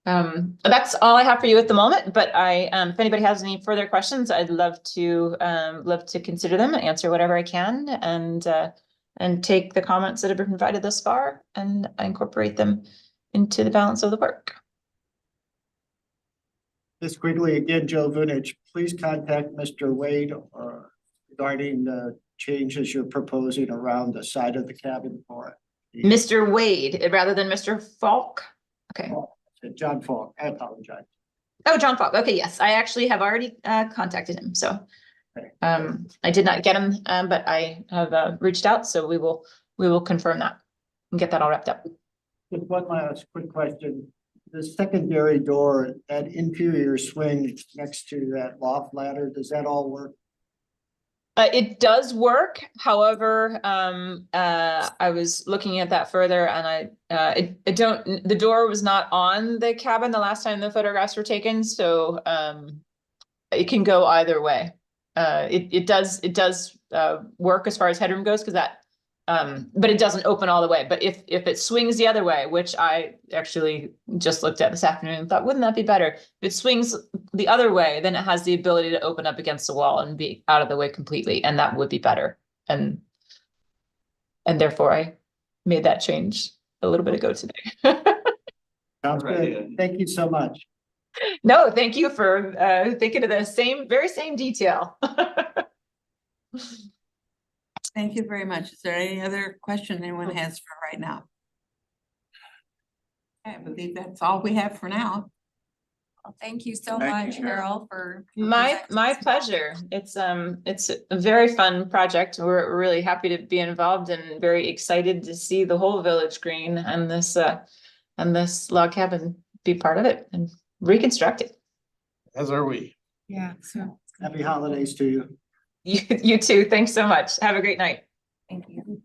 that's all I have for you at the moment, but if anybody has any further questions, I'd love to consider them and answer whatever I can, and take the comments that have been provided thus far and incorporate them into the balance of the work. Just quickly, again, Joe Vunich, please contact Mr. Wade regarding the changes you're proposing around the side of the cabin for it. Mr. Wade, rather than Mr. Falk? Okay. John Falk, I apologize. Oh, John Falk. Okay, yes, I actually have already contacted him, so. Okay. I did not get him, but I have reached out, so we will confirm that and get that all wrapped up. Just one last quick question. The secondary door, that interior swing next to that loft ladder, does that all work? It does work, however, I was looking at that further and the door was not on the cabin the last time the photographs were taken, so it can go either way. It does work as far as headroom goes, because that but it doesn't open all the way. But if it swings the other way, which I actually just looked at this afternoon and thought, wouldn't that be better? If it swings the other way, then it has the ability to open up against the wall and be out of the way completely, and that would be better. And therefore I made that change a little bit ago today. Sounds good. Thank you so much. No, thank you for thinking of the very same detail. Thank you very much. Is there any other question anyone has for right now? I believe that's all we have for now. Well, thank you so Thank much, you. Carol, for. My presenting. pleasure. It's a very fun project. We're really happy to be involved and very excited to see the whole village green and this log cabin be part of it and reconstruct it. As are we. Yeah, so. Happy holidays to you. You too. Thanks so much. Have a great night. Thank you.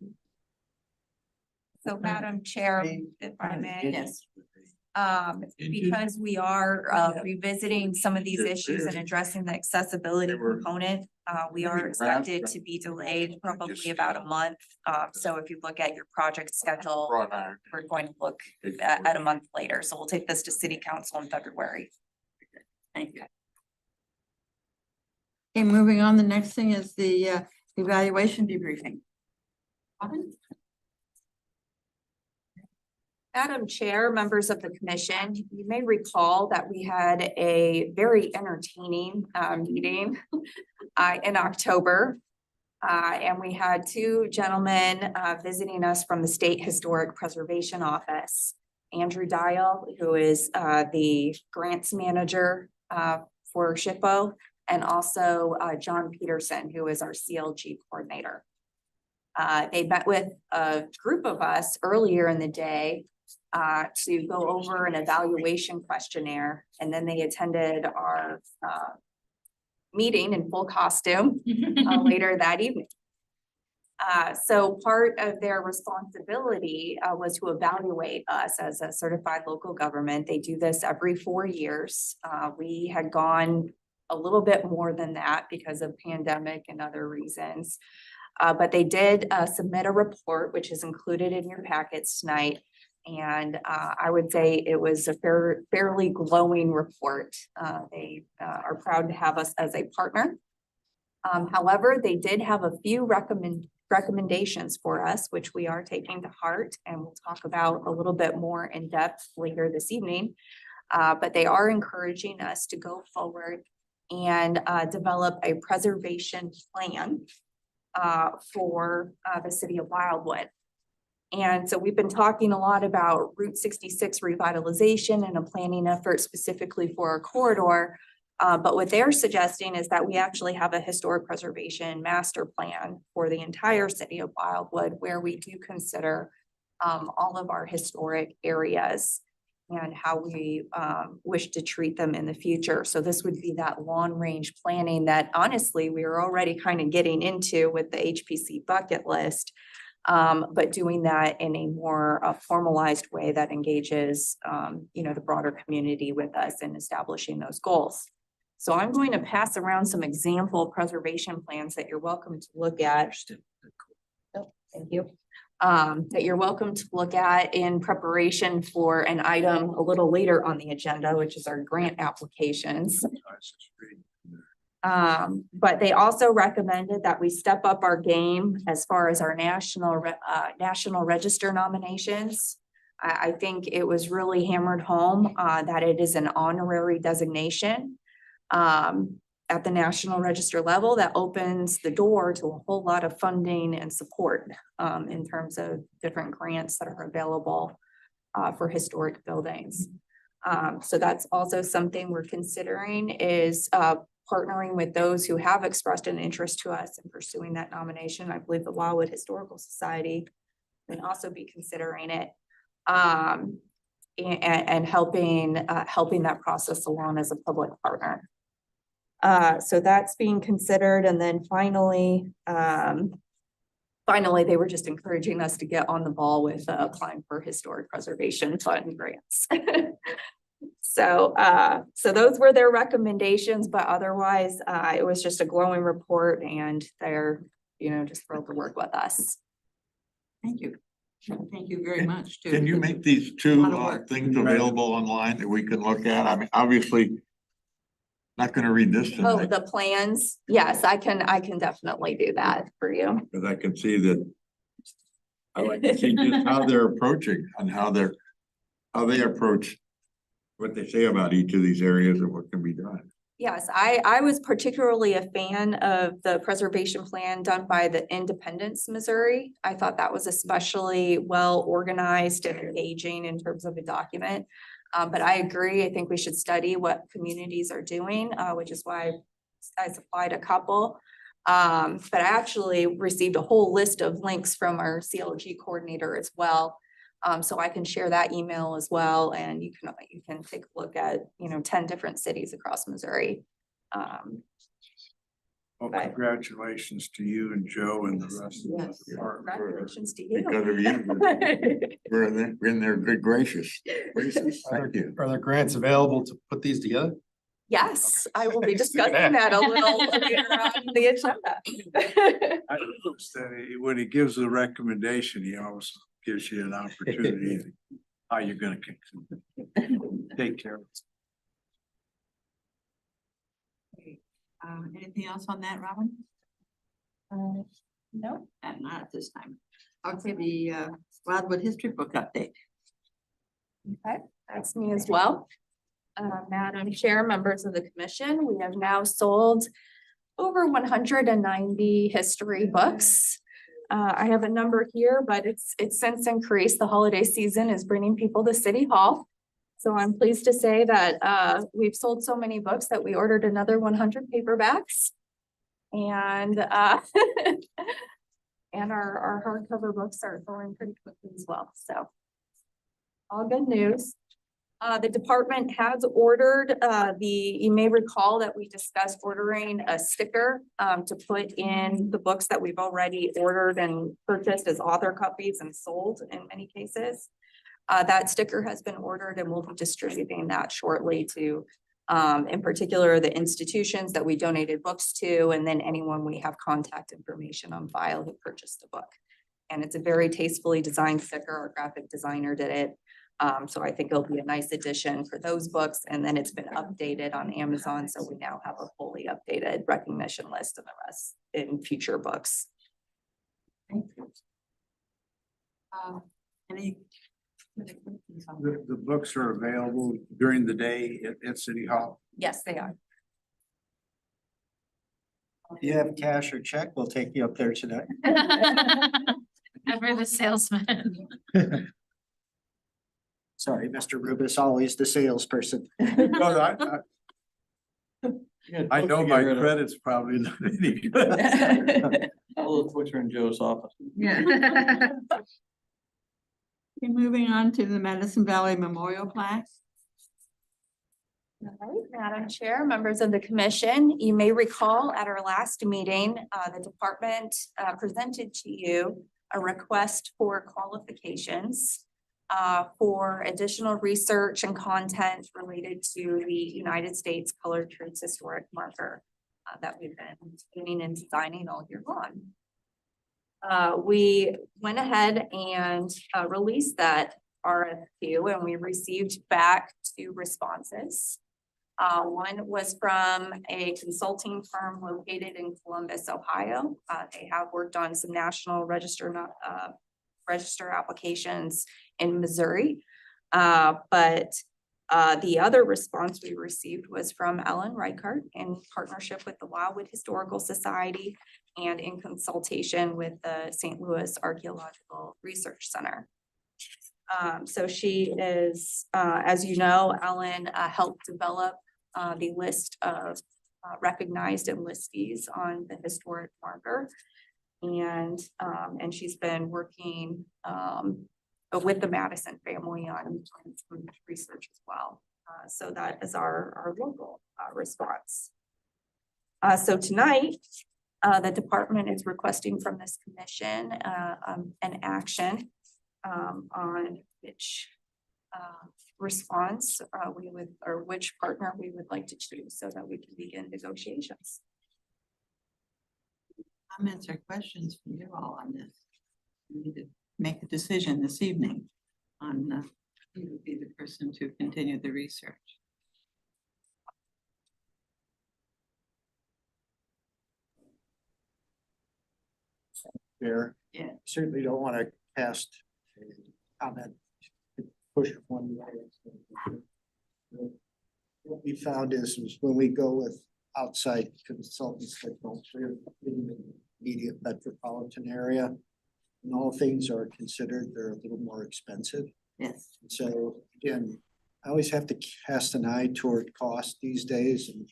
So, Madam Chair, if I may. Yes. Because we are revisiting some of these issues and addressing the accessibility component, we are expected to be delayed probably about a month. So if you look at your project schedule, we're going to look at a month later. So we'll take this to City Council in February. Thank you. Okay, moving on, the next thing is the evaluation debriefing. Robin? Madam Chair, members of the commission, you may recall that we had a very entertaining meeting in October. And we had two gentlemen visiting us from the State Historic Preservation Office. Andrew Dial, who is the grants manager for SHPO, and also John Peterson, who is our CLG coordinator. They met with a group of us earlier in the day to go over an evaluation questionnaire, and then they attended our meeting in full costume later that evening. So part of their responsibility was to evaluate us as a certified local government. They do this every 4 years. We had gone a little bit more than that because of pandemic and other reasons. But they did submit a report, which is included in your packets tonight. And I would say it was a fairly glowing report. They are proud to have us as a partner. However, they did have a few recommendations for us, which we are taking to heart, and we'll talk about a little bit more in depth later this evening. But they are encouraging us to go forward and develop a preservation plan for the city of Wildwood. And so we've been talking a lot about Route 66 revitalization and a planning effort specifically for our corridor. But what they're suggesting is that we actually have a historic preservation master plan for the entire city of Wildwood, where we do consider all of our historic areas and how we wish to treat them in the future. So this would be that long range planning that honestly, we are already kind of getting into with the HPC bucket list. But doing that in a more formalized way that engages, the broader community with us in establishing those goals. So I'm going to pass around some example preservation plans that you're welcome to look at. Oh, thank you. That you're welcome to look at in preparation for an item a little later on the agenda, which is our grant applications. But they also recommended that we step up our game as far as our national register nominations. I think it was really hammered home, that it is an honorary designation. At the National Register level, that opens the door to a whole lot of funding and support, in terms of different grants that are available, for historic buildings. So that's also something we're considering is, partnering with those who have expressed an interest to us in pursuing that nomination. I believe the Wildwood Historical Society can also be considering it. And helping that process along as a public partner. So that's being considered. And then finally, they were just encouraging us to get on the ball with applying for historic preservation fund grants. So those were their recommendations, but otherwise, it was just a glowing report and they're, just thrilled to work with us. Thank you. Thank you very much. Can you make these two things available online that we can look at? I mean, obviously. Not gonna read this Oh, tonight, the plans? Yes, I can definitely do that for you. because I can see that. I like to see just how they're approaching and how they approach. What they say about each of these areas and what can be done. Yes, I was particularly a fan of the preservation plan done by the Independence, Missouri. I thought that was especially well organized and engaging in terms of a document. But I agree, I think we should study what communities are doing, which is why I supplied a couple. But I actually received a whole list of links from our CLG coordinator as well. So I can share that email as well, and you can take a look at, 10 different cities across Missouri. Well, congratulations to you and Joe and the rest of Yes. the department. Congratulations to you. Because of you, we're in their good gracious. Thank you. Are there grants available to put these together? Yes, I will be discussing that a little later on the agenda. I noticed that when he gives a recommendation, he always gives you an opportunity to how you're gonna take care of it. Anything else on that, Robin? No. Not at this time. Okay, the Wildwood History Book update. Okay, that's me as well. Madam Chair, members of the commission, we have now sold over 190 history books. I have a number here, but it's since increased. The holiday season is bringing people to City Hall. So I'm pleased to say that we've sold so many books that we ordered another 100 paperbacks. And and our hardcover books are going pretty quickly as well. So all good news. The department has ordered, you may recall that we discussed ordering a sticker to put in the books that we've already ordered and purchased as author copies and sold in many cases. That sticker has been ordered and we'll be distributing that shortly to, in particular, the institutions that we donated books to, and then anyone we have contact information on file who purchased the book. And it's a very tastefully designed sticker. Our graphic designer did it. So I think it'll be a nice addition for those books. And then it's been updated on Amazon. So we now have a fully updated recognition list of the rest in future books. Thank you. Any? The books are available during the day at City Hall. Yes, they are. If you have cash or check, we'll take you up there today. Ever the salesman. Sorry, Mr. Rubus, always the salesperson. No, I know my credit's probably not any good. I'll put her in Joe's office. Yeah. Okay, moving on to the Madison Valley Memorial Plaque. All right, Madam Chair, members of the commission, you may recall at our last meeting, the department presented to you a request for qualifications for additional research and content related to the United States Colored Troops Historic Marker that we've been doing and designing all year long. We went ahead and released that RFQ and we received back 2 responses. One was from a consulting firm located in Columbus, Ohio. They have worked on some National Register register applications in Missouri. But the other response we received was from Ellen Reichart in partnership with the Wildwood Historical Society and in consultation with the St. Louis Archaeological Research Center. So she is, as you know, Ellen helped develop the list of recognized enlistees on the historic marker. And she's been working with the Madison family on some research as well. So that is our local response. So tonight, the department is requesting from this commission an action on which response we would, or which partner we would like to choose so that we can begin negotiations. Comments or questions from you all on this? We need to make a decision this evening on who would be the person to continue the research. There. Yeah. Certainly don't want to cast a comment, to push one way. What we found is when we go with outside consultants that don't live in the immediate metropolitan area, and all things are considered, they're a little more expensive. Yes. So again, I always have to cast an eye toward cost these days, and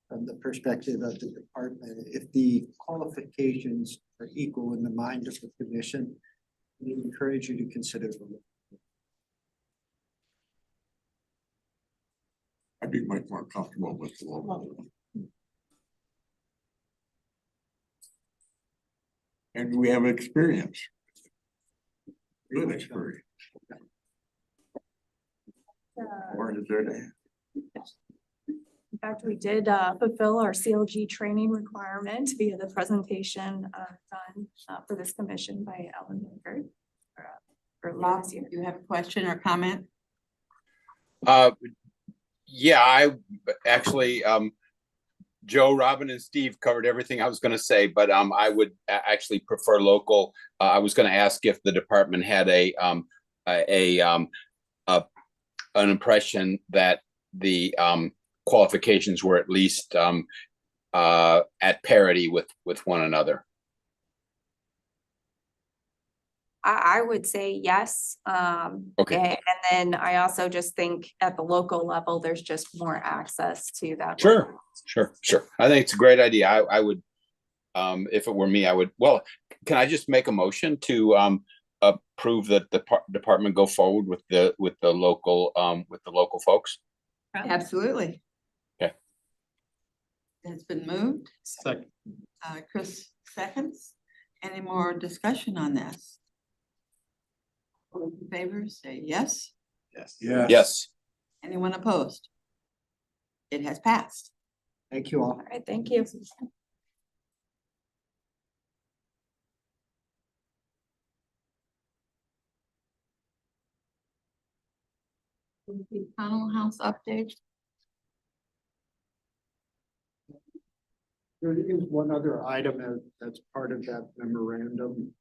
from the perspective of the department, if the qualifications are equal in the mind of the commission, we encourage you to consider them. I'd be much more comfortable with the local. And we have experience. Good experience. Or is there to? In fact, we did fulfill our CLG training requirement via the presentation done for this commission by Ellen Baker. Rob, do you have a question or comment? Yeah, I actually, Joe, Robin, and Steve covered everything I was gonna say, but I would actually prefer local. I was gonna ask if the department had an impression that the qualifications were at least at parity with one another. I would say yes. Okay. And then I also just think at the local level, there's just more access to that. Sure. I think it's a great idea. I would, if it were me, I would, well, can I just make a motion to approve that the department go forward with the local folks? Absolutely. Okay. It's been moved. Second. Chris seconds. Any more discussion on this? All in favor, say yes. Yes. Yes. Anyone opposed? It has passed. Thank you all. All right, thank you. The Connell House update. There is one other item that's part of that memorandum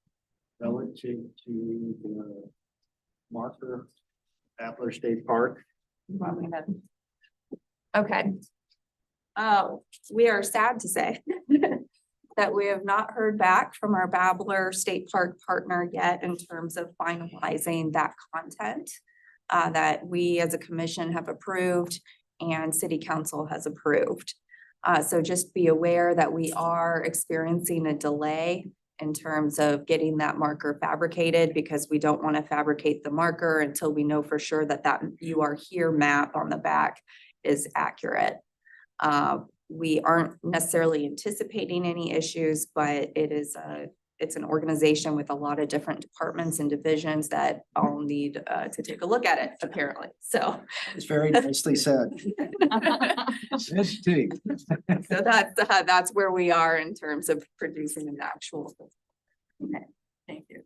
relative to the marker, Appler State Park. Okay. We are sad to say that we have not heard back from our Babbler State Park partner yet in terms of finalizing that content that we as a commission have approved and city council has approved. So just be aware that we are experiencing a delay in terms of getting that marker fabricated because we don't want to fabricate the marker until we know for sure that that "You Are Here" map on the back is accurate. We aren't necessarily anticipating any issues, but it's an organization with a lot of different departments and divisions that all need to take a look at it, apparently. So It's very nicely said. so that's where we are in terms of producing an actual. Okay, thank you.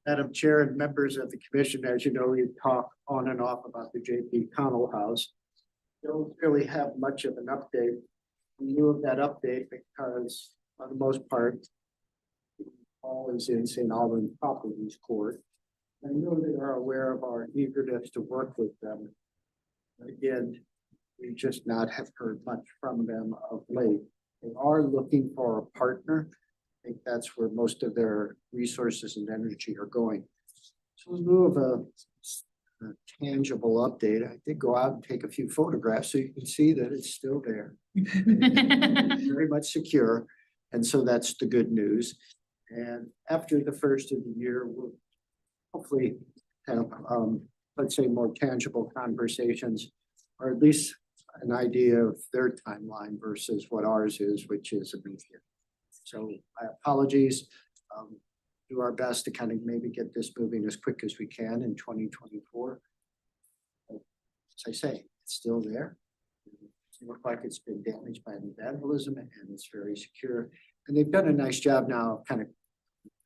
Madam Chair and members of the commission, as you know, we talk on and off about the JP Connell House. Don't really have much of an update. We knew of that update because for the most part, all is in St. Albans Properties Court. I know they are aware of our eagerness to work with them. Again, we just not have heard much from them of late. They are looking for a partner. I think that's where most of their resources and energy are going. So in lieu of a tangible update, I did go out and take a few photographs so you can see that it's still there. Very much secure. And so that's the good news. And after the first of the year, we'll hopefully have, let's say, more tangible conversations, or at least an idea of their timeline versus what ours is, which is immediate. So my apologies. Do our best to kind of maybe get this moving as quick as we can in 2024. As I say, it's still there. It doesn't look like it's been damaged by any vandalism, and it's very secure. And they've done a nice job now of kind of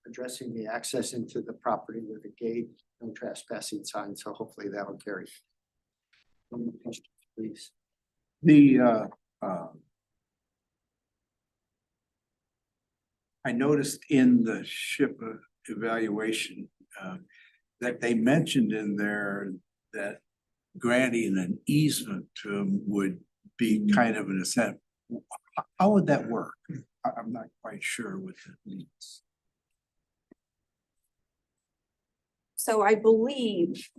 addressing the access into the property with a gate, no trespassing sign. So hopefully that will carry. Any questions, please? I noticed in the SHIP evaluation, that they mentioned in there that granting an easement to them would be kind of an assent. How would that work? I'm not quite sure what that means. So I believe,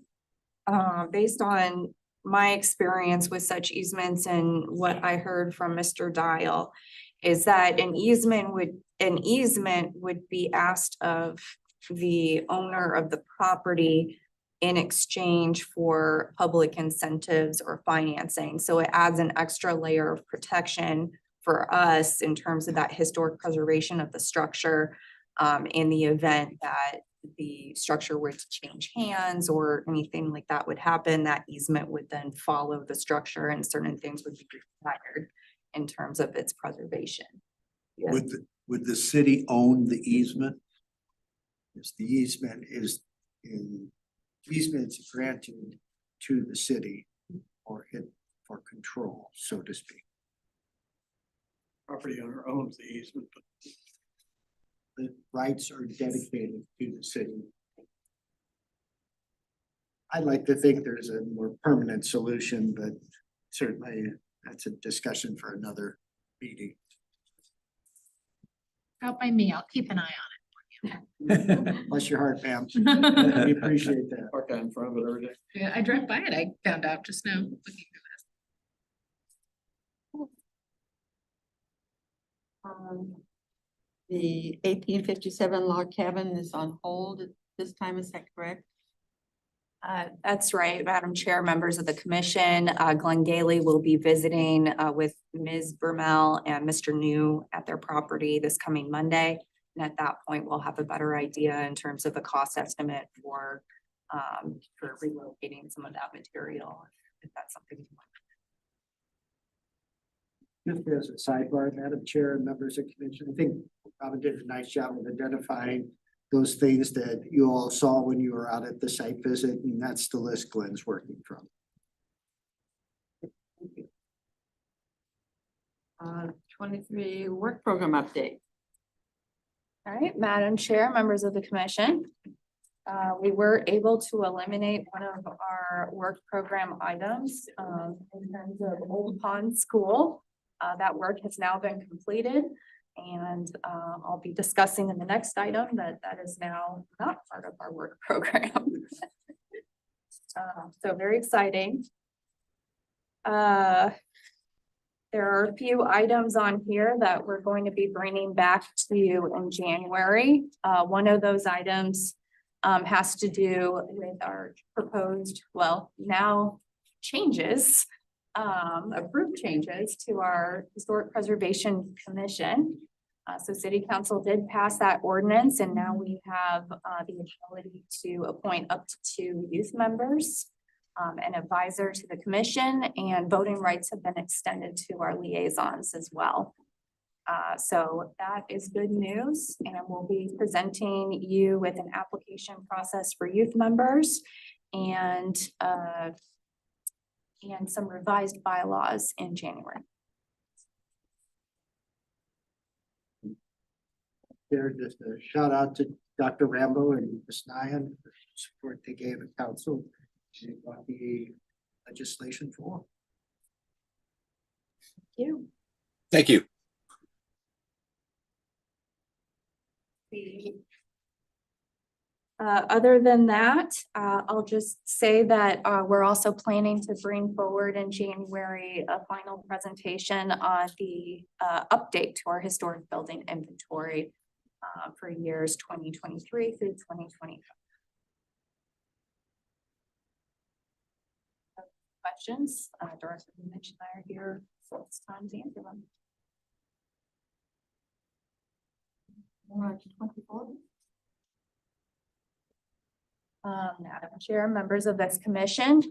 based on my experience with such easements and what I heard from Mr. Dial, is that an easement would be asked of the owner of the property in exchange for public incentives or financing. So it adds an extra layer of protection for us in terms of that historic preservation of the structure, in the event that the structure were to change hands or anything like that would happen. That easement would then follow the structure, and certain things would be required in terms of its preservation. Yeah. Would the city own the easement? Yes, the easement is easements granted to the city for control, so to speak. Property owner owns the easement, but The rights are dedicated to the city. I'd like to think there's a more permanent solution, but certainly that's a discussion for another meeting. Out by me, I'll keep an eye Bless your heart, ma'am. on We it. appreciate that. park out in front of it every day. Yeah, I drove by it, I found out just now. The 1857 log cabin is on hold at this time, is that correct? That's right, Madam Chair, members of the commission. Glenn Gailey will be visiting with Ms. Bermel and Mr. New at their property this coming Monday. And at that point, we'll have a better idea in terms of a cost estimate for relocating some of that material, if that's something you want. Just as a sidebar, Madam Chair and members of commission, I think Robin did a nice job of identifying those things that you all saw when you were out at the site visit, and that's the list Glenn's working from. 23 work program update. All right, Madam Chair, members of the commission. We were able to eliminate one of our work program items in terms of Old Pond School. That work has now been completed, and I'll be discussing in the next item that is now not part of our work program. So very exciting. There are a few items on here that we're going to be bringing back to you in January. One of those items has to do with our proposed, well, now changes, approved changes to our Historic Preservation Commission. So City Council did pass that ordinance, and now we have the ability to appoint up to 2 youth members, an advisor to the commission, and voting rights have been extended to our liaisons as well. So that is good news, and we'll be presenting you with an application process for youth members and some revised bylaws in January. There, just a shout out to Dr. Rambo and Ms. Nyan for the support they gave at council. They brought the legislation forward. You. Thank you. Other than that, I'll just say that, we're also planning to bring forward in January a final presentation on the, update to our historic building inventory, for years 2023 through 2025. Questions? Director Mitch and I are here, so it's time to answer them. March 24th. Madam Chair, members of this commission,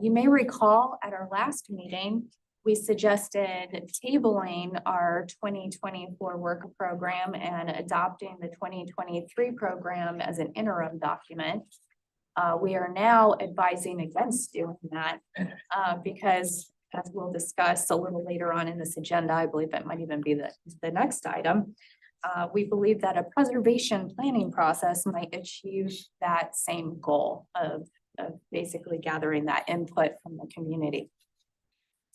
you may recall at our last meeting, we suggested tabling our 2024 work program and adopting the 2023 program as an interim document. We are now advising against doing that because, as we'll discuss a little later on in this agenda, I believe it might even be the next item. We believe that a preservation planning process might achieve that same goal of basically gathering that input from the community.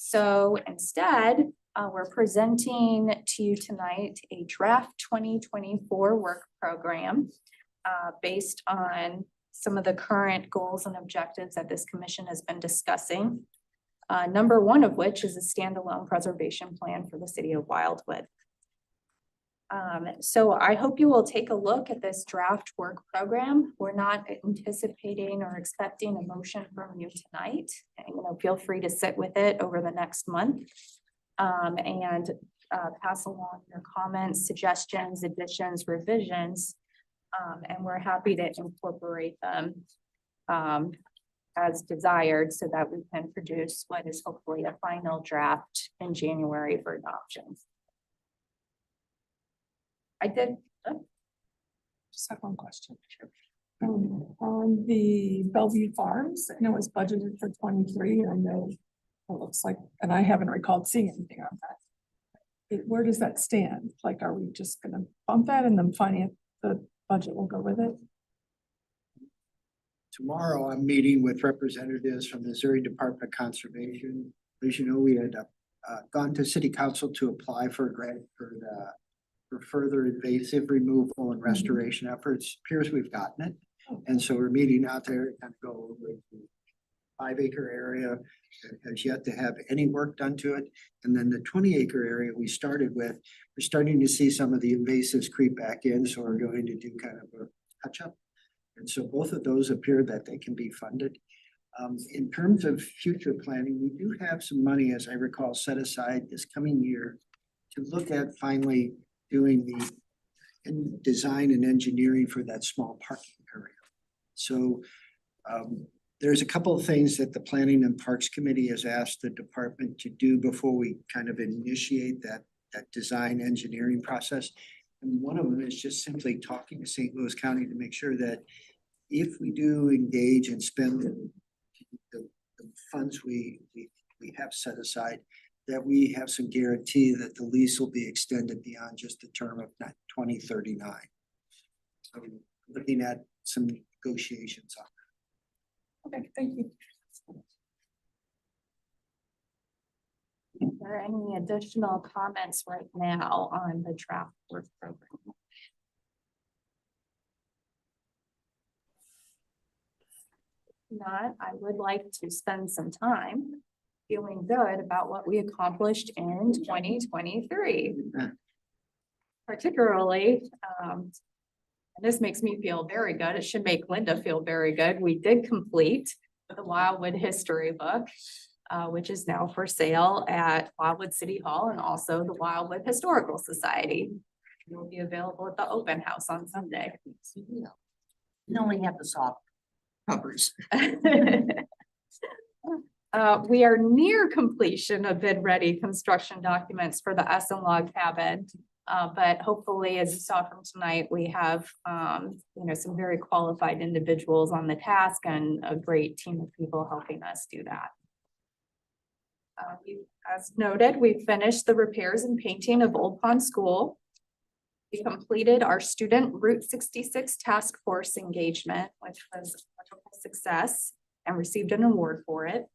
So instead, we're presenting to you tonight a draft 2024 work program based on some of the current goals and objectives that this commission has been discussing. Number one of which is a standalone preservation plan for the city of Wildwood. So I hope you will take a look at this draft work program. We're not anticipating or expecting a motion from you tonight. And, feel free to sit with it over the next month and pass along your comments, suggestions, additions, revisions. And we're happy to incorporate them as desired so that we can produce what is hopefully a final draft in January for adoption. I did. Just have one question. On the Bellevue Farms, I know it's budgeted for 23. I know it looks like, and I haven't recalled seeing anything on that. Where does that stand? Like, are we just gonna bump that and then the budget will go with it? Tomorrow, I'm meeting with representatives from the Missouri Department of Conservation. As you know, we had gone to city council to apply for a grant for further invasive removal and restoration efforts. Appears we've gotten it. And so we're meeting out there and go over the 5-acre area that has yet to have any work done to it. And then the 20-acre area we started with, we're starting to see some of the invasives creep back in. So we're going to do kind of a touch up. And so both of those appear that they can be funded. In terms of future planning, we do have some money, as I recall, set aside this coming year to look at finally doing the design and engineering for that small parking area. So there's a couple of things that the Planning and Parks Committee has asked the department to do before we kind of initiate that design engineering process. And one of them is just simply talking to St. Louis County to make sure that if we do engage and spend the funds we have set aside, that we have some guarantee that the lease will be extended beyond just the term of 2039. So looking at some negotiations on that. Okay, thank you. Are there any additional comments right now on the draft work program? Not, I would like to spend some time feeling good about what we accomplished in 2023. Particularly, and this makes me feel very good. It should make Linda feel very good. We did complete the Wildwood History Book, which is now for sale at Wildwood City Hall and also the Wildwood Historical Society. It will be available at the open house on Sunday. You only have the soft covers. We are near completion of bid-ready construction documents for the Essen Log Cabin. But hopefully, as you saw from tonight, we have, some very qualified individuals on the task and a great team of people helping us do that. As noted, we finished the repairs and painting of Old Pond School. We completed our student Route 66 task force engagement, which was a wonderful success, and received an award for it.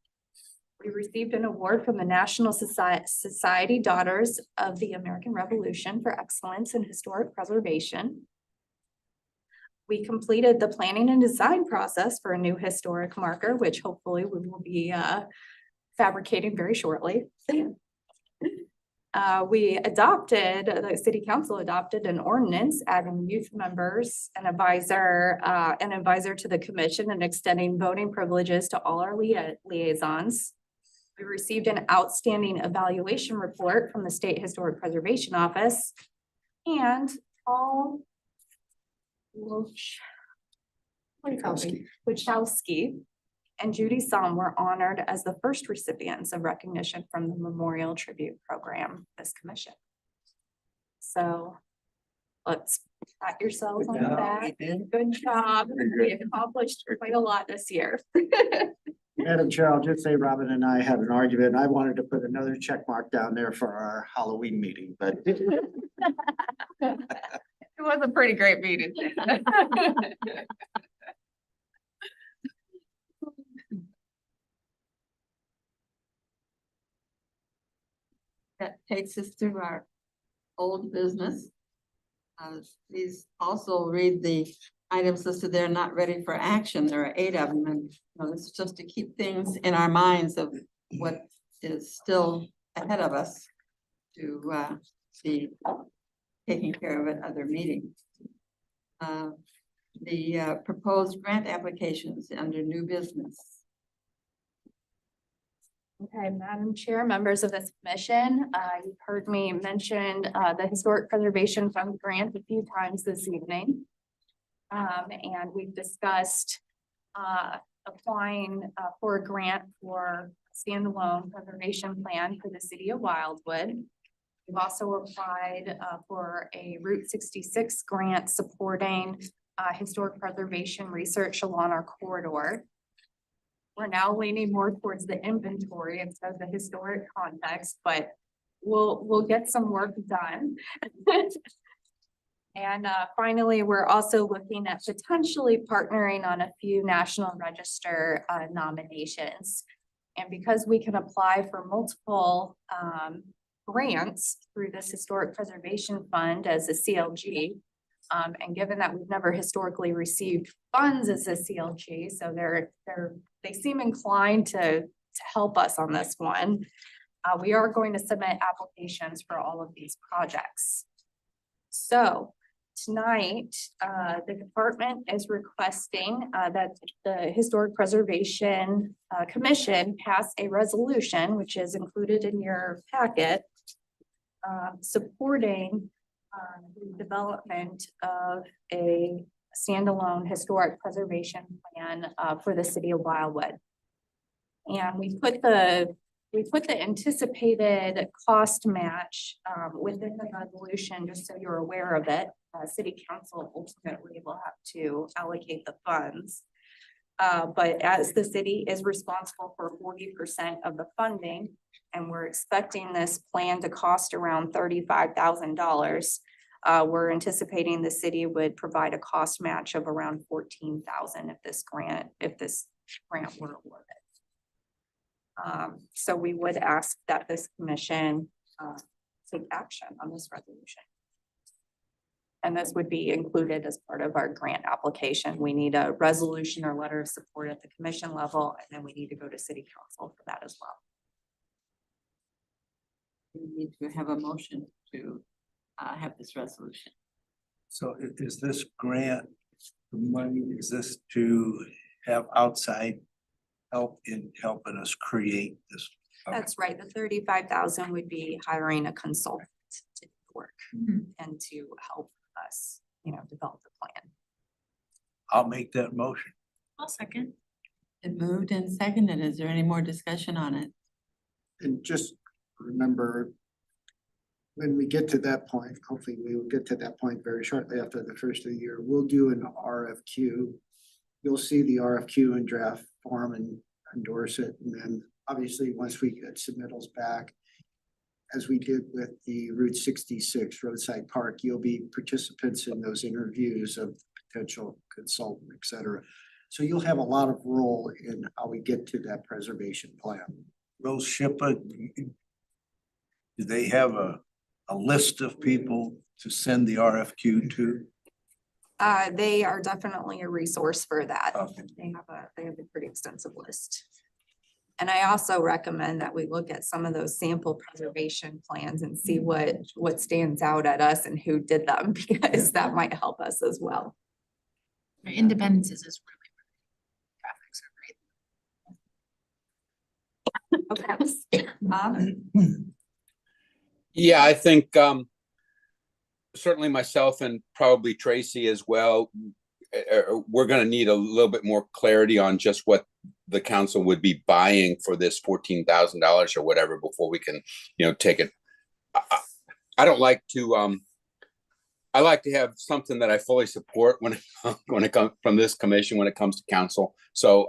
We received an award from the National Society Daughters of the American Revolution for excellence in historic preservation. We completed the planning and design process for a new historic marker, which hopefully we will be fabricating very shortly. The city council adopted an ordinance adding youth members, an advisor to the commission, and extending voting privileges to all our liaisons. We received an outstanding evaluation report from the State Historic Preservation Office, and Paul Wachowski and Judy Somm were honored as the first recipients of recognition from the Memorial Tribute Program, this commission. So let's pat yourselves on the back. Good job. We accomplished quite a lot this year. Madam Chair, I'll just say Robin and I had an argument. I wanted to put another check mark down there for our Halloween meeting, but It was a pretty great meeting. That takes us through our old business. Please also read the items listed there not ready for action. There are 8 of them, and this is just to keep things in our minds of what is still ahead of us to be taking care of at other meetings. The proposed grant applications under new business. Okay, Madam Chair, members of this commission, you've heard me mention the Historic Preservation Fund grant a few times this evening. And we've discussed applying for a grant for standalone preservation plan for the city of Wildwood. We've also applied for a Route 66 grant supporting historic preservation research along our corridor. We're now leaning more towards the inventory instead of the historic context, but we'll get some work done. And finally, we're also looking at potentially partnering on a few National Register nominations. And because we can apply for multiple grants through this Historic Preservation Fund as a CLG, and given that we've never historically received funds as a CLG, so they seem inclined to help us on this one. We are going to submit applications for all of these projects. So tonight, the department is requesting that the Historic Preservation Commission pass a resolution, which is included in your packet, supporting the development of a standalone historic preservation plan for the city of Wildwood. And we put the anticipated cost match within the resolution, just so you're aware of it. City council ultimately will have to allocate the funds. But as the city is responsible for 40% of the funding, and we're expecting this plan to cost around $35,000, we're anticipating the city would provide a cost match of around $14,000 if this grant were awarded. So we would ask that this commission take action on this resolution. And this would be included as part of our grant application. We need a resolution or letter of support at the commission level, and then we need to go to city council for that as well. We need to have a motion to have this resolution. So is this grant, the money, is this to have outside help in helping us create this? That's right. The $35,000 would be hiring a consultant to work and to help us, develop the plan. I'll make that motion. I'll second. It moved and seconded. Is there any more discussion on it? and just remember, when we get to that point, hopefully we will get to that point very shortly after the first of the year, we'll do an RFQ. You'll see the RFQ in draft form and endorse it. And then obviously, once we get submittals back, as we did with the Route 66 roadside park, you'll be participants in those interviews of potential consultant, et cetera. So you'll have a lot of role in how we get to that preservation plan. Will SHPA, do they have a list of people to send the RFQ to? They are definitely a resource for that. Okay. They have a pretty extensive list. And I also recommend that we look at some of those sample preservation plans and see what stands out at us and who did them, because that might help us as well. Independence is really Okay. Yeah, I think certainly myself and probably Tracy as well, we're gonna need a little bit more clarity on just what the council would be buying for this $14,000 or whatever before we can, take it. I don't like to I like to have something that I fully support when it comes from this commission, when it comes to council. So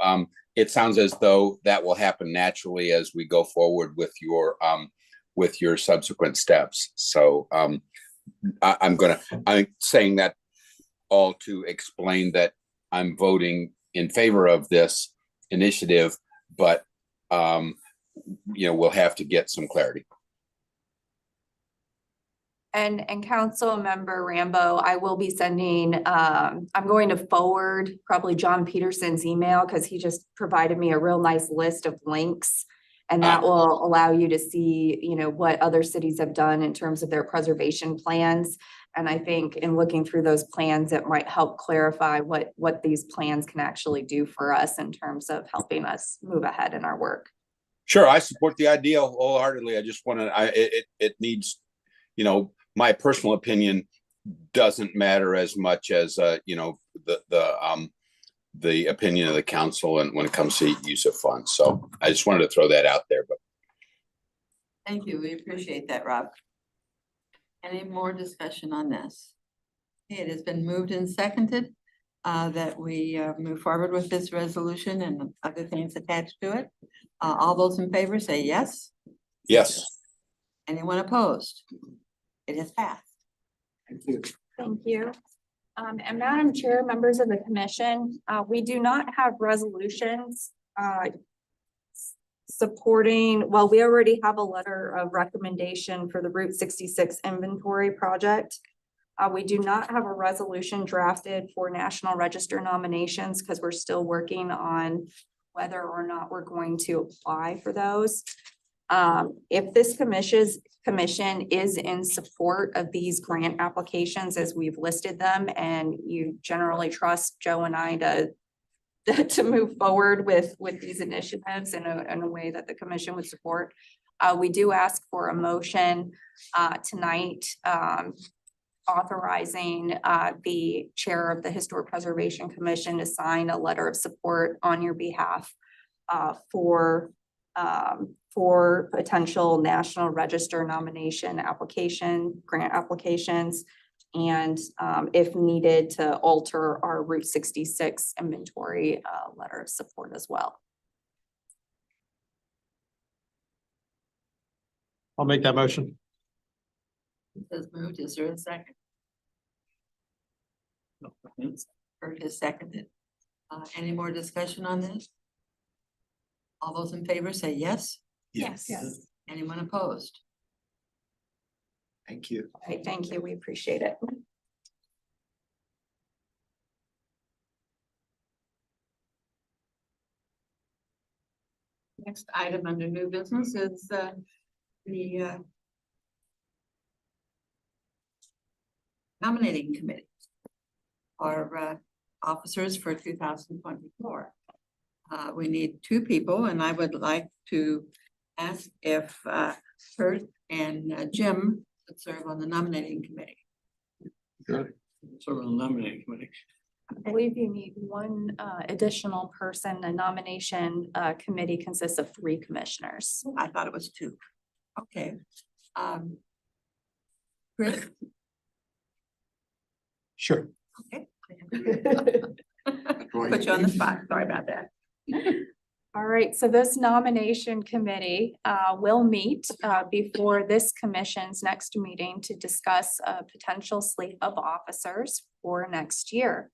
it sounds as though that will happen naturally as we go forward with your subsequent steps. So I'm saying that all to explain that I'm voting in favor of this initiative, but we'll have to get some clarity. And Council Member Rambo, I will be sending, I'm going to forward probably John Peterson's email, because he just provided me a real nice list of links. And that will allow you to see, what other cities have done in terms of their preservation plans. And I think in looking through those plans, it might help clarify what these plans can actually do for us in terms of helping us move ahead in our work. Sure, I support the idea wholeheartedly. I just want to, it needs, my personal opinion doesn't matter as much as, the opinion of the council and when it comes to use of funds. So I just wanted to throw that out there, but. Thank you. We appreciate that, Rob. Any more discussion on this? It has been moved and seconded that we move forward with this resolution and other things attached to it. All those in favor say yes. Yes. Anyone opposed? It has passed. Thank you. Thank you. And Madam Chair, members of the commission, we do not have resolutions supporting, well, we already have a letter of recommendation for the Route 66 inventory project. We do not have a resolution drafted for National Register nominations because we're still working on whether or not we're going to apply for those. If this commission is in support of these grant applications as we've listed them, and you generally trust Joe and I to move forward with these initiatives in a way that the commission would support, we do ask for a motion tonight authorizing the chair of the Historic Preservation Commission to sign a letter of support on your behalf for potential National Register nomination grant applications, and if needed, to alter our Route 66 inventory letter of support as well. I'll make that motion. It says moved. Is there a second? Kurt has seconded. Any more discussion on this? All those in favor say yes. Yes. Anyone opposed? Thank you. Okay, thank you. We appreciate it. Next item under new business is the nominating committee or officers for 2024. We need 2 people, and I would like to ask if Kurt and Jim would serve on the nominating committee. Good. Serve on the nominating committee. I believe you need one additional person. The nomination committee consists of 3 commissioners. I thought it was 2. Okay. Chris? Sure. Okay. Put you on the spot. Sorry about that. All right, so this nomination committee will meet before this commission's next meeting to discuss a potential slate of officers for next year.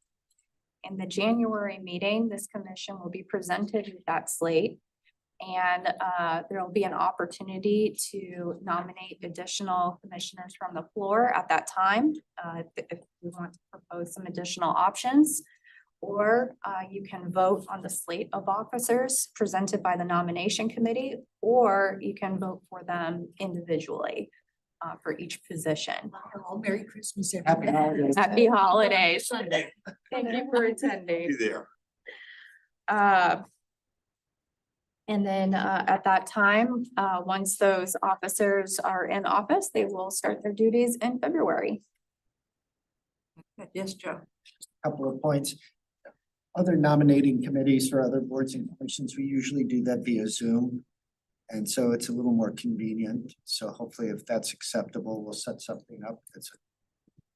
In the January meeting, this commission will be presented with that slate. And there will be an opportunity to nominate additional commissioners from the floor at that time. If we want to propose some additional options. Or you can vote on the slate of officers presented by the nomination committee, or you can vote for them individually for each position. Oh, Merry Christmas, Happy everybody. holidays. Happy holidays. Sunday. Thank you for attending. Be there. And then at that time, once those officers are in office, they will start their duties in February. Yes, Joe. Couple of points. Other nominating committees for other boards and commissions, we usually do that via Zoom. And so it's a little more convenient. So hopefully if that's acceptable, we'll set something up that's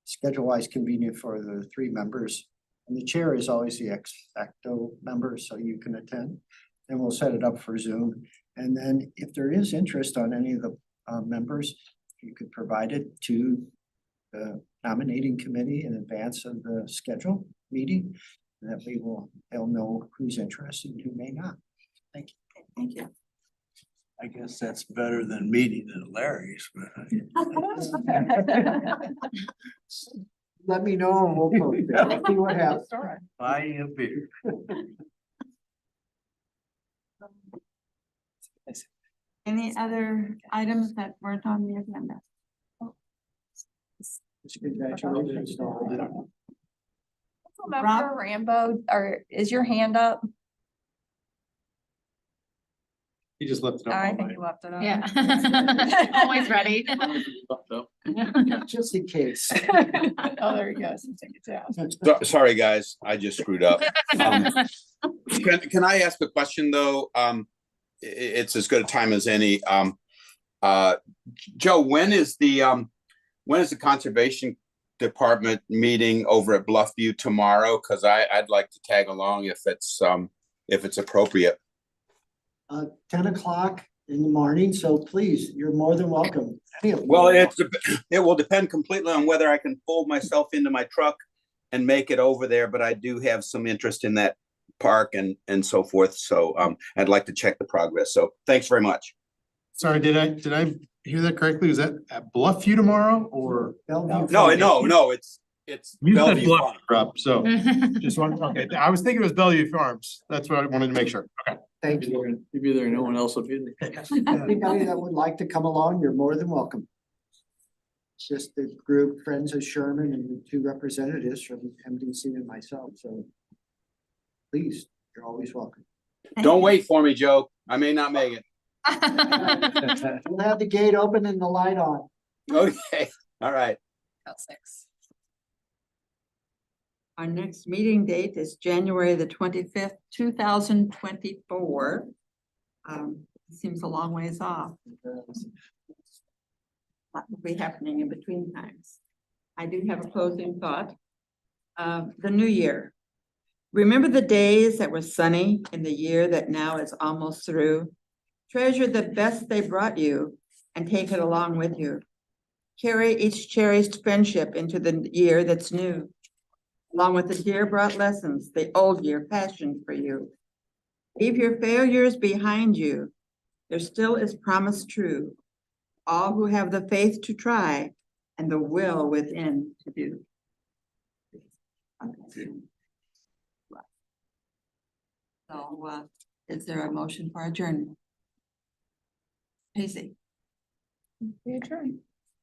schedule-wise convenient for the 3 members. And the chair is always the ex facto member, so you can attend. And we'll set it up for Zoom. And then if there is interest on any of the members, you could provide it to the nominating committee in advance of the schedule meeting. That they'll know who's interested and who may not. Thank you. Thank you. I guess that's better than meeting at Larry's, but. Let me know and we'll post it. Let's see what happens. Buy a beer. Any other items that weren't on the agenda? Congratulations. to all of you. Member Rambo, is your hand up? He just left it I up. think you left it up. Yeah. Always ready. Just in case. Oh, there you go. So take it down. Sorry, guys, I just screwed up. Can I ask a question, though? It's as good a time as any. Joe, when is the conservation department meeting over at Bluffview tomorrow? Because I'd like to tag along if it's appropriate. 10 o'clock in the morning, so please, you're more than welcome. Well, it will depend completely on whether I can fold myself into my truck and make it over there, but I do have some interest in that park and so forth. So I'd like to check the progress. So thanks very much. Sorry, did I hear that correctly? Was that at Bluffview tomorrow or? Bellevue No, Farms. it's You said Bellevue Bluff, Farm. Rob, so just wanted, okay, I was thinking it was Bellevue Farms. That's what I wanted to make sure. Okay. Thank you. You'd be there, no one else will be there. Anybody that would like to come along, you're more than welcome. It's just the group, Friends of Sherman and the 2 representatives from MDC and myself, so please, you're always welcome. Don't wait for me, Joe. I may not make it. We'll have the gate open and the light on. Okay, all right. Our next meeting date is January the 25th, 2024. Seems a long ways off. What will be happening in between times? I do have a closing thought. The new year. Remember the days that were sunny in the year that now is almost through? Treasure the best they brought you and take it along with you. Carry each cherished friendship into the year that's new. Along with the dear brought lessons, the old year fashioned for you. Leave your failures behind you. There still is promise true. All who have the faith to try and the will within to do. So, is there a motion for adjournment? Pacey,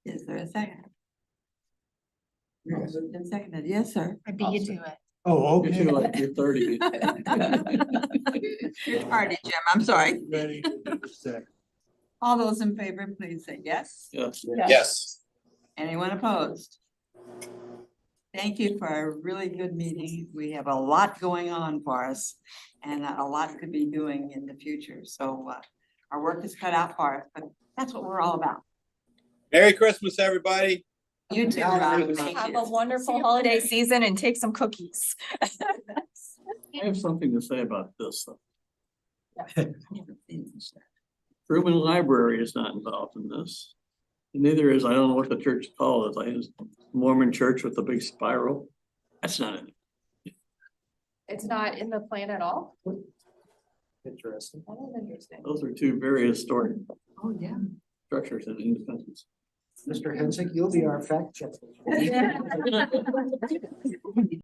is there a second? Moved and seconded, yes, sir. I beat you to it. Oh, You feel like you're 30. Your party, Jim, I'm sorry. Ready. All those in favor, please say yes. Yes. Yes. Anyone opposed? Thank you for a really good meeting. We have a lot going on for us and a lot to be doing in the future. So our work is cut out for us, but that's what we're all about. Merry Christmas, everybody. You too, Rob. Thank Have you. a wonderful holiday season and take some cookies. I have something to say about this, though. Truman Library is not involved in this. Neither is, I don't know what the church called it, I just Mormon church with the big spiral. That's not it. It's not in the plan at all? Interesting. That is interesting. Those are two very historic Oh, yeah. structures in Independence. Mr. Hensick, you'll be our fact checker.